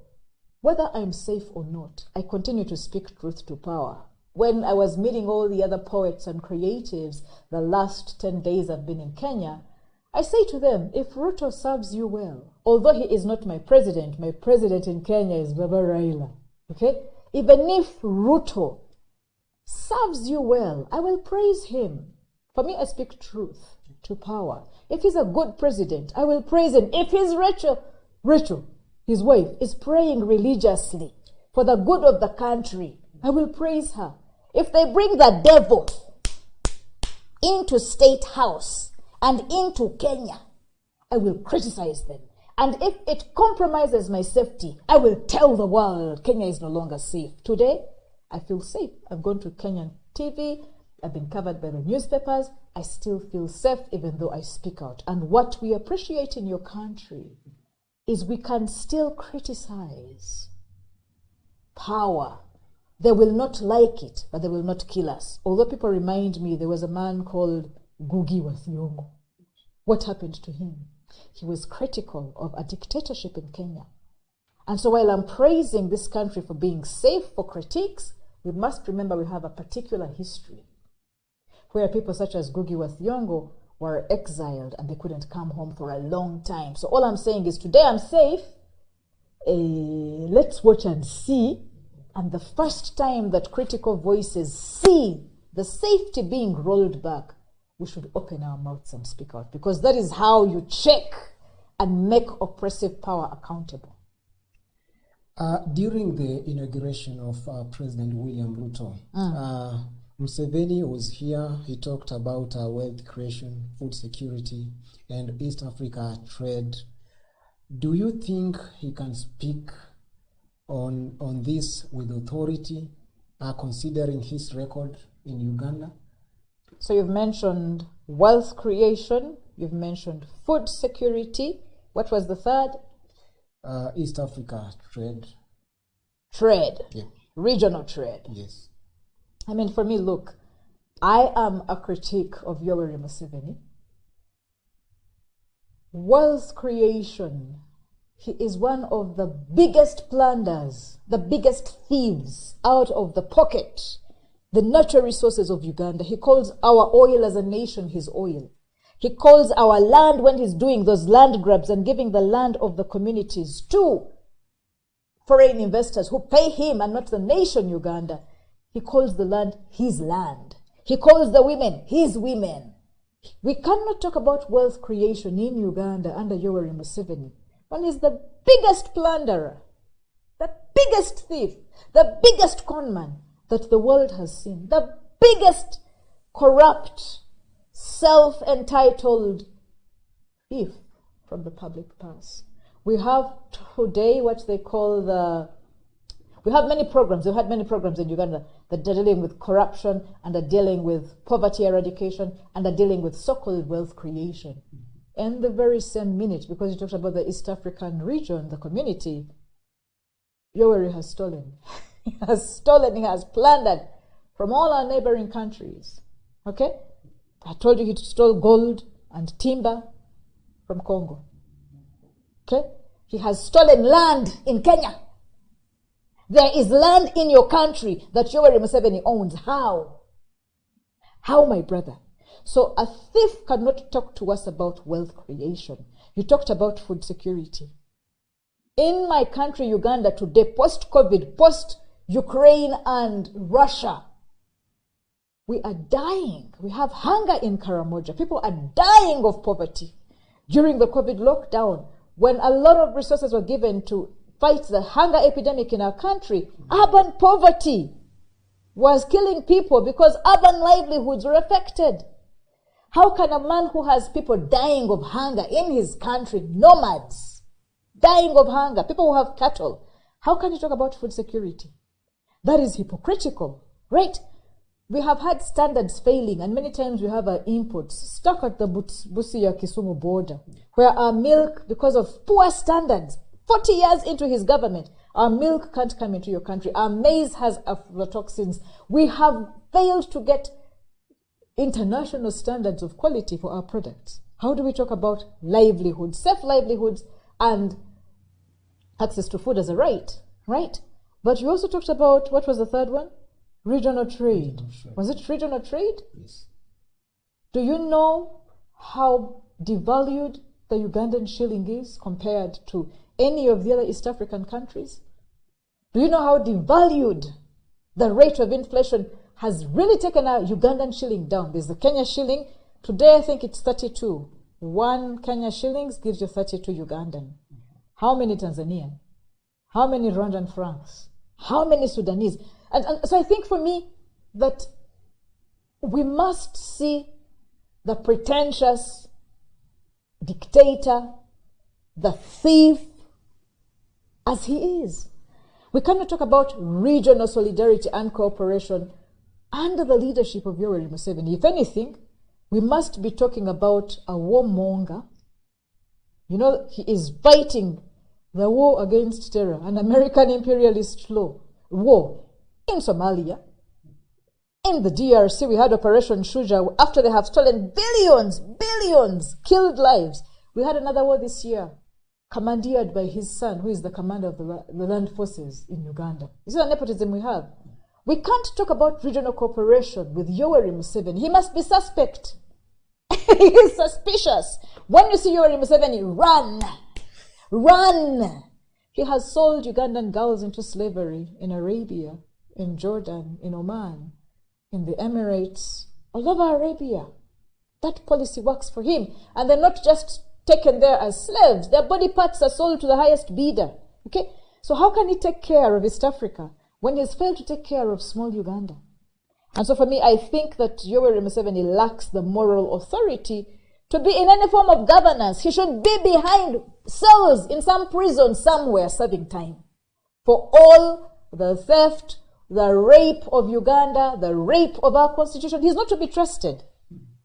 whether I'm safe or not, I continue to speak truth to power. When I was meeting all the other poets and creatives the last 10 days I've been in Kenya, I say to them, if Ruto serves you well, although he is not my president in Kenya is Baba Raila, okay? Even if Ruto serves you well, I will praise him. For me, I speak truth to power. If he's a good president, I will praise him. If he's Rachel, his wife, is praying religiously for the good of the country, I will praise her. If they bring the devil into State House and into Kenya, I will criticize them. And if it compromises my safety, I will tell the world Kenya is no longer safe. Today, I feel safe. I've gone to Kenyan TV. I've been covered by the newspapers. I still feel safe even though I speak out. And what we appreciate in your country is we can still criticize power. They will not like it, but they will not kill us. Although people remind me there was a man called Ngugi wa Thiong'o. What happened to him? He was critical of a dictatorship in Kenya. And so while I'm praising this country for being safe for critiques, we must remember we have a particular history where people such as Ngugi wa Thiong'o were exiled and they couldn't come home for a long time. So all I'm saying is today I'm safe. Let's watch and see. And the first time that critical voices see the safety being rolled back, we should open our mouths and speak out, because that is how you check and make oppressive power accountable. During the inauguration of President William Ruto, Museveni was here. He talked about wealth creation, food security, and East Africa trade. Do you think he can speak on this with authority, considering his record in Uganda? So you've mentioned wealth creation, you've mentioned food security. What was the third? East Africa trade. Trade. Yeah. Regional trade. Yes. I mean, for me, look, I am a critique of Yoweri Museveni. Wealth creation. He is one of the biggest plunderers, the biggest thieves out of the pocket, the natural resources of Uganda. He calls our oil as a nation his oil. He calls our land, when he's doing those land grabs and giving the land of the communities to foreign investors who pay him and not the nation Uganda, he calls the land his land. He calls the women his women. We cannot talk about wealth creation in Uganda under Yoweri Museveni. One is the biggest plunderer, the biggest thief, the biggest conman that the world has seen, the biggest corrupt, self-entitled thief from the public purse. We have today what they call we have many programs. We've had many programs in Uganda that are dealing with corruption and are dealing with poverty eradication and are dealing with so-called wealth creation. And the very same minute, because you talked about the East African region, the community, Yoweri has stolen. He has stolen, he has plundered from all our neighboring countries. Okay? I told you he stole gold and timber from Congo. Okay? He has stolen land in Kenya. There is land in your country that Yoweri Museveni owns. How? How, my brother? So a thief cannot talk to us about wealth creation. You talked about food security. In my country, Uganda, today, post-COVID, post-Ukraine and Russia, we are dying. We have hunger in Karamoja. People are dying of poverty. During the COVID lockdown, when a lot of resources were given to fight the hunger epidemic in our country, urban poverty was killing people because urban livelihoods were affected. How can a man who has people dying of hunger in his country, nomads, dying of hunger, people who have cattle, how can you talk about food security? That is hypocritical, right? We have had standards failing, and many times we have our inputs stuck at the Busia-Kisumu border, where our milk, because of poor standards, 40 years into his government, our milk can't come into your country. Our maize has aflatoxins. We have failed to get international standards of quality for our products. How do we talk about livelihoods, safe livelihoods, and access to food as a right, right? But you also talked about, what was the third one? Regional trade. Was it regional trade? Yes. Do you know how devalued the Ugandan shilling is compared to any of the other East African countries? Do you know how devalued the rate of inflation has really taken our Ugandan shilling down? There's the Kenya shilling. Today, I think it's 32. 1 Kenya shillings gives you 32 Ugandan. How many Tanzanian? How many Rwandan francs? How many Sudanese? And so I think for me that we must see the pretentious dictator, the thief, as he is. We cannot talk about regional solidarity and cooperation under the leadership of Yoweri Museveni. If anything, we must be talking about a warmonger. You know, he is fighting the war against terror, an American imperialist war in Somalia. In the DRC, we had Operation Shuja. After they have stolen billions, killed lives. We had another war this year, commandeered by his son, who is the commander of the land forces in Uganda. This is the nepotism we have. We can't talk about regional cooperation with Yoweri Museveni. He must be suspect. He is suspicious. When you see Yoweri Museveni, run. He has sold Ugandan girls into slavery in Arabia, in Jordan, in Oman, in the Emirates, all over Arabia. That policy works for him. And they're not just taken there as slaves. Their body parts are sold to the highest bidder. Okay? So how can he take care of East Africa when he's failed to take care of small Uganda? And so for me, I think that Yoweri Museveni lacks the moral authority to be in any form of governance. He should be behind cells in some prison somewhere serving time for all the theft, the rape of Uganda, the rape of our constitution. He's not to be trusted.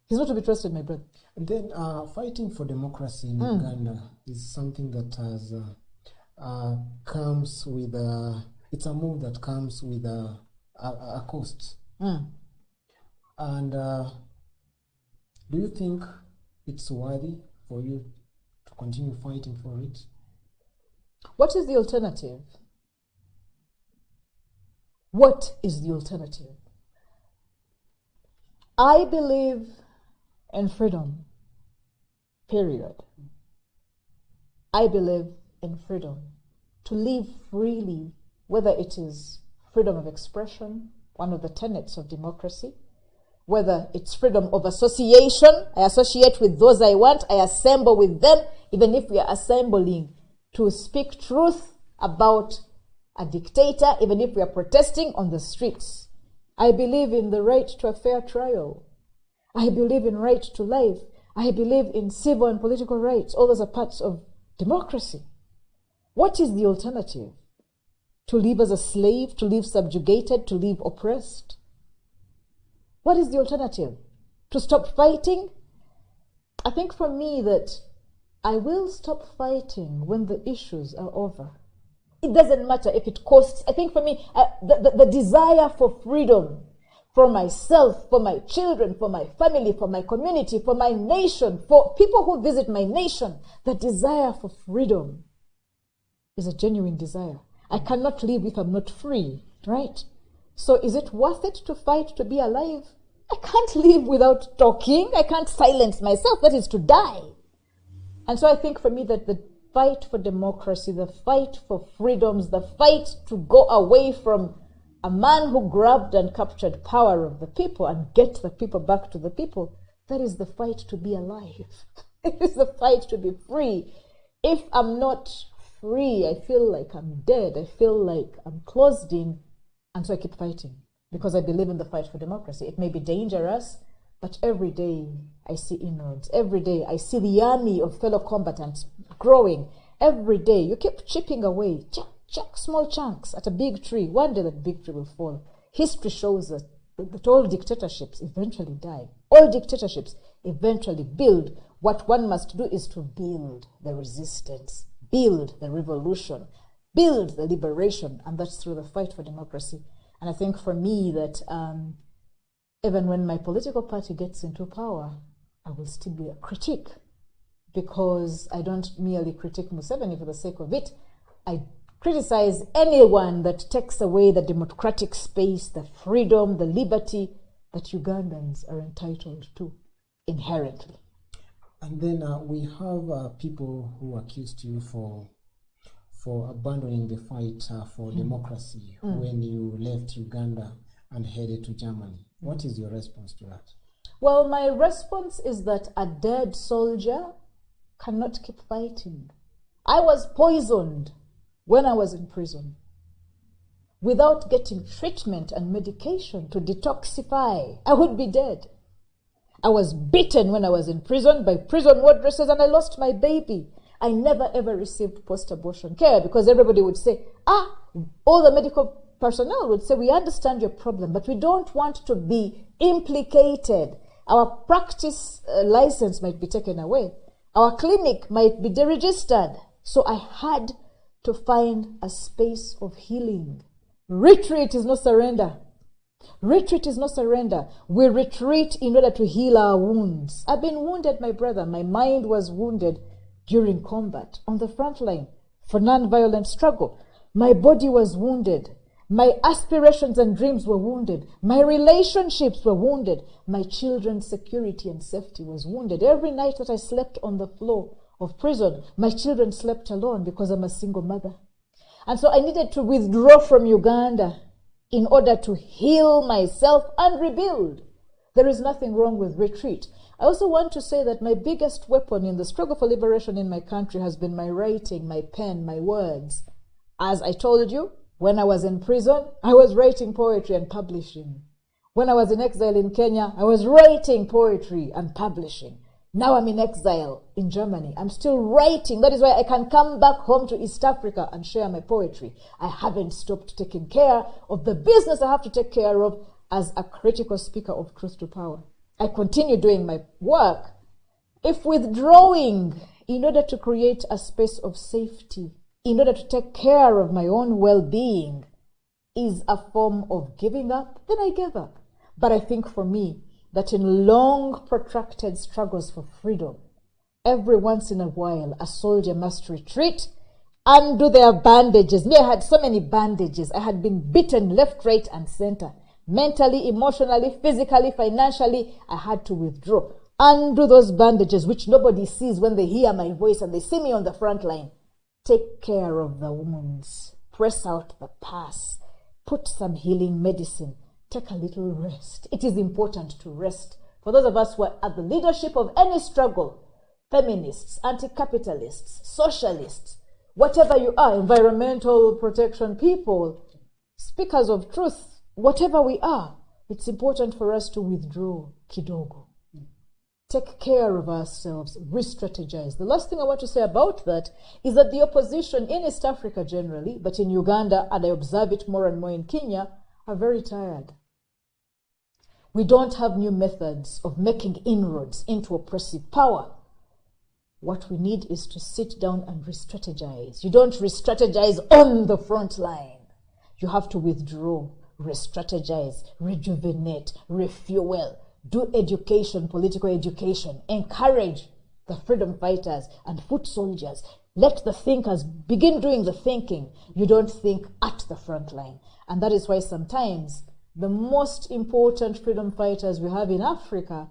He's not to be trusted, my brother. And then fighting for democracy in Uganda is something that has comes with it's a move that comes with a cost. And do you think it's worthy for you to continue fighting for it? What is the alternative? What is the alternative? I believe in freedom, period. I believe in freedom to live freely, whether it is freedom of expression, one of the tenets of democracy, whether it's freedom of association. I associate with those I want, I assemble with them, even if we are assembling to speak truth about a dictator, even if we are protesting on the streets. I believe in the right to a fair trial. I believe in right to life. I believe in civil and political rights. All those are parts of democracy. What is the alternative? To live as a slave, to live subjugated, to live oppressed? What is the alternative? To stop fighting? I think for me that I will stop fighting when the issues are over. It doesn't matter if it costs. I think for me, the desire for freedom, for myself, for my children, for my family, for my community, for my nation, for people who visit my nation, the desire for freedom is a genuine desire. I cannot live if I'm not free, right? So is it worth it to fight to be alive? I can't live without talking. I can't silence myself. That is to die. And so I think for me that the fight for democracy, the fight for freedoms, the fight to go away from a man who grabbed and captured power of the people and get the people back to the people, that is the fight to be alive. It is the fight to be free. If I'm not free, I feel like I'm dead. I feel like I'm closed in. And so I keep fighting because I believe in the fight for democracy. It may be dangerous, but every day I see inroads. Every day I see the army of fellow combatants growing. Every day you keep chipping away, small chunks at a big tree. One day that big tree will fall. History shows us that all dictatorships eventually die. All dictatorships eventually build. What one must do is to build the resistance, build the revolution, build the liberation, and that's through the fight for democracy. And I think for me that even when my political party gets into power, I will still be a critique, because I don't merely critique Museveni for the sake of it. I criticize anyone that takes away the democratic space, the freedom, the liberty that Ugandans are entitled to inherently. And then we have people who accused you for abandoning the fight for democracy when you left Uganda and headed to Germany. What is your response to that? Well, my response is that a dead soldier cannot keep fighting. I was poisoned when I was in prison. Without getting treatment and medication to detoxify, I would be dead. I was beaten when I was in prison by prison wardresses, and I lost my baby. I never ever received post-abortion care because everybody would say, all the medical personnel would say, we understand your problem, but we don't want to be implicated. Our practice license might be taken away. Our clinic might be deregistered. So I had to find a space of healing. Retreat is not surrender. Retreat is not surrender. We retreat in order to heal our wounds. I've been wounded, my brother. My mind was wounded during combat on the front line for non-violent struggle. My body was wounded. My aspirations and dreams were wounded. My relationships were wounded. My children's security and safety was wounded. Every night that I slept on the floor of prison, my children slept alone because I'm a single mother. And so I needed to withdraw from Uganda in order to heal myself and rebuild. There is nothing wrong with retreat. I also want to say that my biggest weapon in the struggle for liberation in my country has been my writing, my pen, my words. As I told you, when I was in prison, I was writing poetry and publishing. When I was in exile in Kenya, I was writing poetry and publishing. Now I'm in exile in Germany. I'm still writing. That is why I can come back home to East Africa and share my poetry. I haven't stopped taking care of the business I have to take care of as a critical speaker of truth to power. I continue doing my work. If withdrawing in order to create a space of safety, in order to take care of my own well-being, is a form of giving up, then I give up. But I think for me, that in long, protracted struggles for freedom, every once in a while, a soldier must retreat, undo their bandages. Me, I had so many bandages. I had been beaten left, right, and center. Mentally, emotionally, physically, financially, I had to withdraw. Undo those bandages, which nobody sees when they hear my voice and they see me on the front line. Take care of the wounds. Press out the pus. Put some healing medicine. Take a little rest. It is important to rest. For those of us who are at the leadership of any struggle, feminists, anti-capitalists, socialists, whatever you are, environmental protection people, speakers of truth, whatever we are, it's important for us to withdraw kidogo. Take care of ourselves, re-strategize. The last thing I want to say about that is that the opposition in East Africa generally, but in Uganda, and I observe it more and more in Kenya, are very tired. We don't have new methods of making inroads into oppressive power. What we need is to sit down and re-strategize. You don't re-strategize on the front line. You have to withdraw, re-strategize, rejuvenate, refuel, do education, political education, encourage the freedom fighters and foot soldiers. Let the thinkers begin doing the thinking. You don't think at the front line. And that is why sometimes the most important freedom fighters we have in Africa,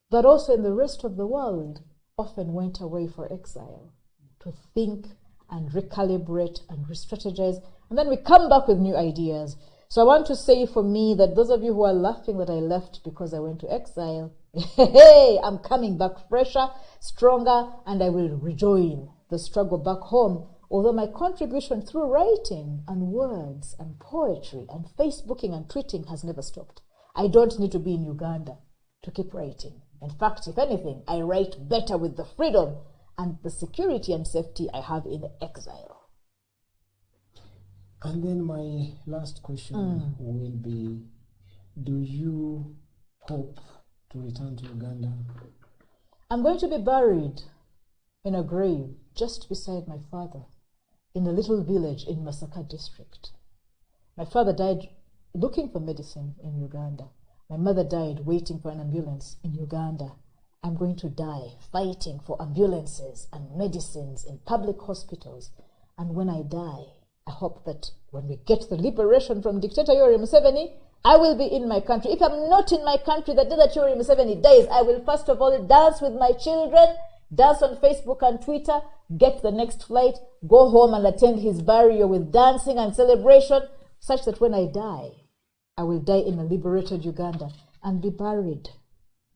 but also in the rest of the world, often went away for exile to think and recalibrate and re-strategize, and then we come back with new ideas. So I want to say for me that those of you who are laughing that I left because I went to exile, hey, I'm coming back fresher, stronger, and I will rejoin the struggle back home. Although my contribution through writing and words and poetry and Facebooking and tweeting has never stopped. I don't need to be in Uganda to keep writing. In fact, if anything, I write better with the freedom and the security and safety I have in exile. And then my last question will be, do you hope to return to Uganda? I'm going to be buried in a grave just beside my father in a little village in Masaka district. My father died looking for medicine in Uganda. My mother died waiting for an ambulance in Uganda. I'm going to die fighting for ambulances and medicines in public hospitals. And when I die, I hope that when we get the liberation from dictator Yoweri Museveni, I will be in my country. If I'm not in my country the day that Yoweri Museveni dies, I will first of all dance with my children, dance on Facebook and Twitter, get the next flight, go home and attend his burial with dancing and celebration, such that when I die, I will die in a liberated Uganda and be buried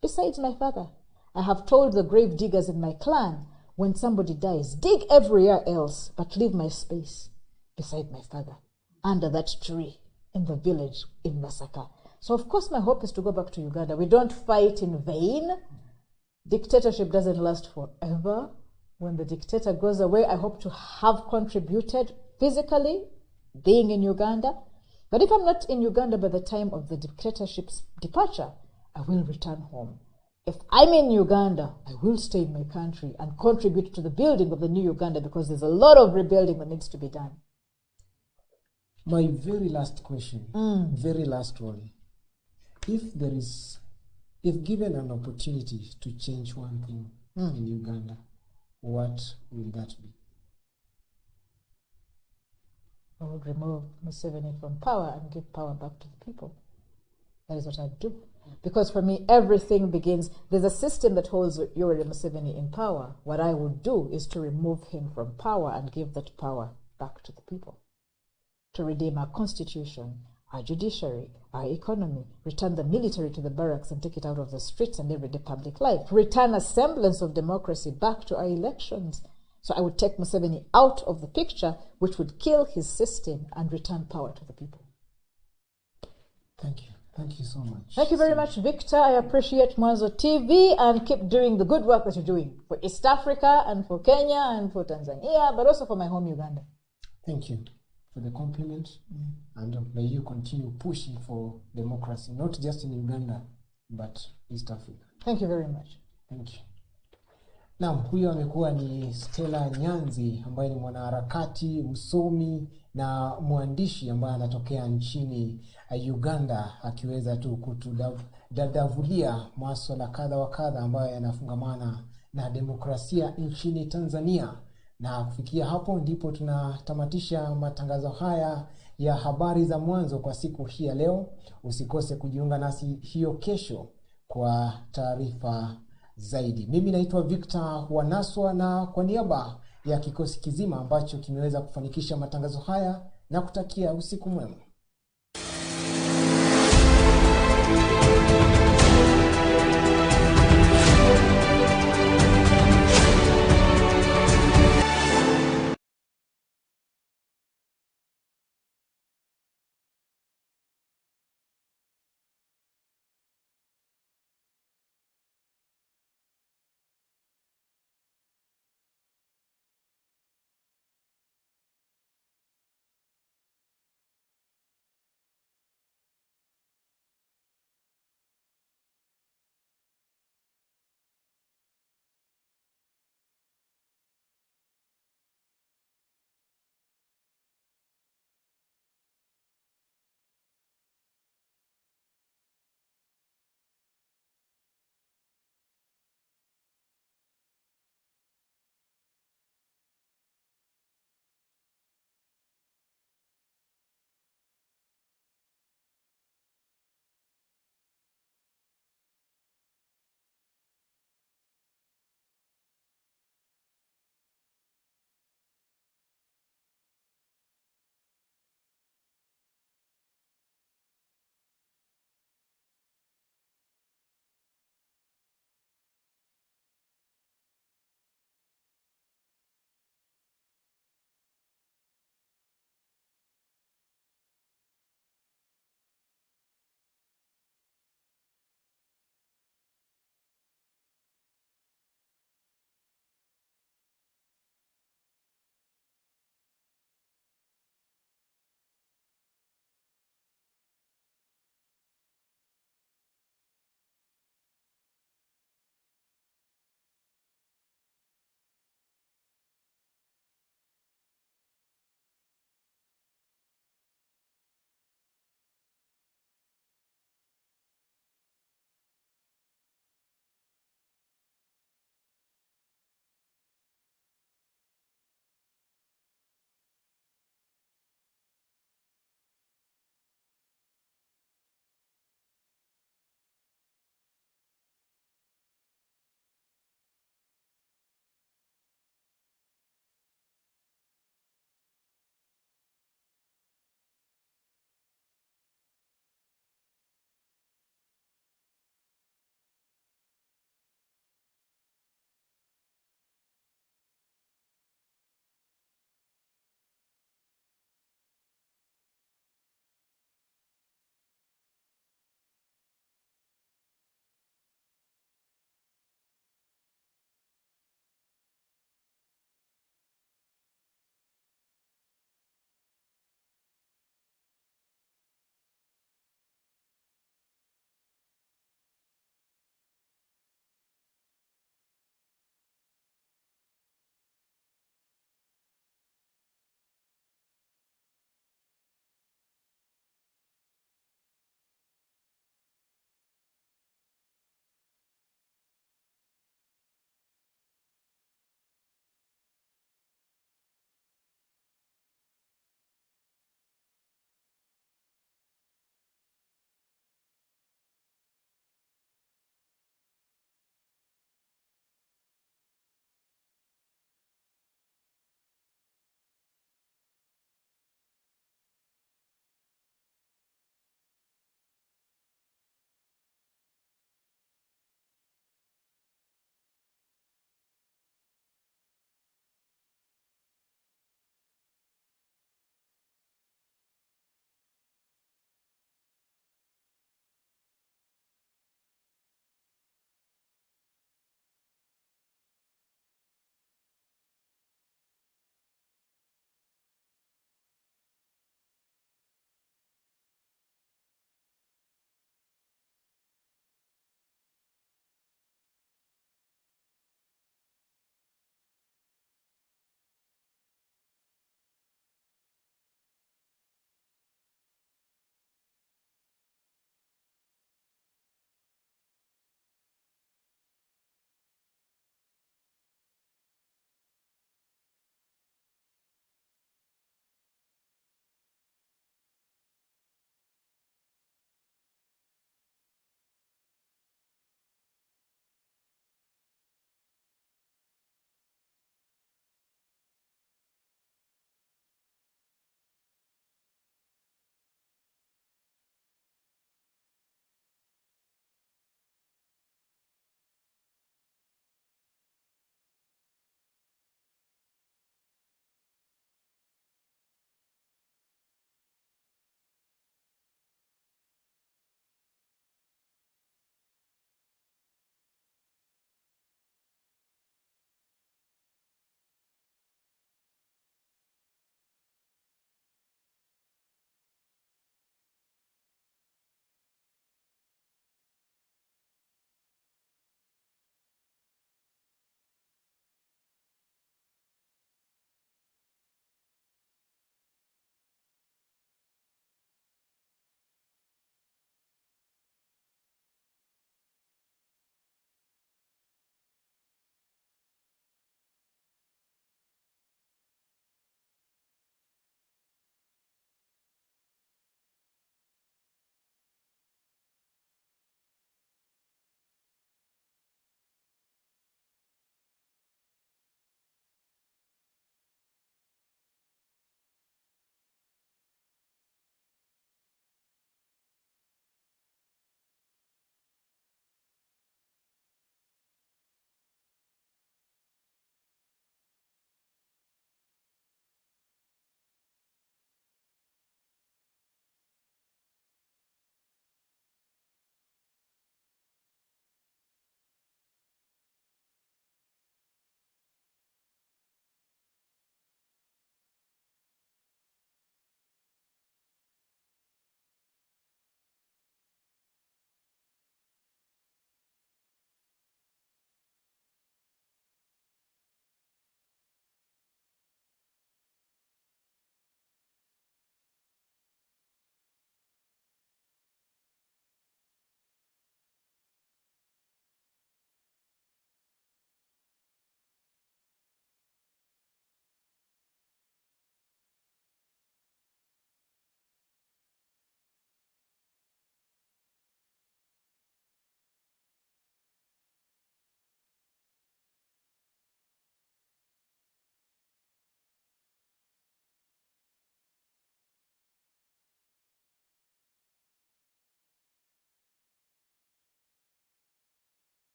besides my father. I have told the grave diggers in my clan, when somebody dies, dig everywhere else, but leave my space beside my father, under that tree in the village in Masaka. So of course my hope is to go back to Uganda. We don't fight in vain. Dictatorship doesn't last forever. When the dictator goes away, I hope to have contributed physically, being in Uganda. But if I'm not in Uganda by the time of the dictatorship's departure, I will return home. If I'm in Uganda, I will stay in my country and contribute to the building of the new Uganda, because there's a lot of rebuilding that needs to be done. My very last question, very last one. If given an opportunity to change one thing in Uganda, what will that be? I would remove Museveni from power and give power back to the people. That is what I'd do. Because for me, everything begins, there's a system that holds Yoweri Museveni in power. What I would do is to remove him from power and give that power back to the people. To redeem our constitution, our judiciary, our economy, return the military to the barracks and take it out of the streets and everyday public life, return a semblance of democracy back to our elections. So I would take Museveni out of the picture, which would kill his system and return power to the people. Thank you. Thank you so much. Thank you very much, Victor. I appreciate Mwanzo TV, and keep doing the good work that you're doing for East Africa and for Kenya and for Tanzania, but also for my home Uganda. Thank you for the compliment, and may you continue pushing for democracy, not just in Uganda, but East Africa. Thank you very much. Thank you. Naam, huyo amekuwa ni Stella Nyanzi, ambaye ni mwanaharakati, msomi na mwandishi ambaye anatokea nchini Uganda, akiweza tu kutudadavulia masuala kadha wa kadha ambayo yanafungamana na demokrasia nchini Tanzania. Na kufikia hapo ndipo tunatamatisha matangazo haya ya habari za Mwanzo kwa siku hii ya leo. Usikose kujiunga nasi hiyo kesho kwa taarifa zaidi. Mimi naitwa Victor Wanaswa, na kwa niaba ya kikosi kizima ambacho kimeweza kufanikisha matangazo haya, na kutakia usiku mwema.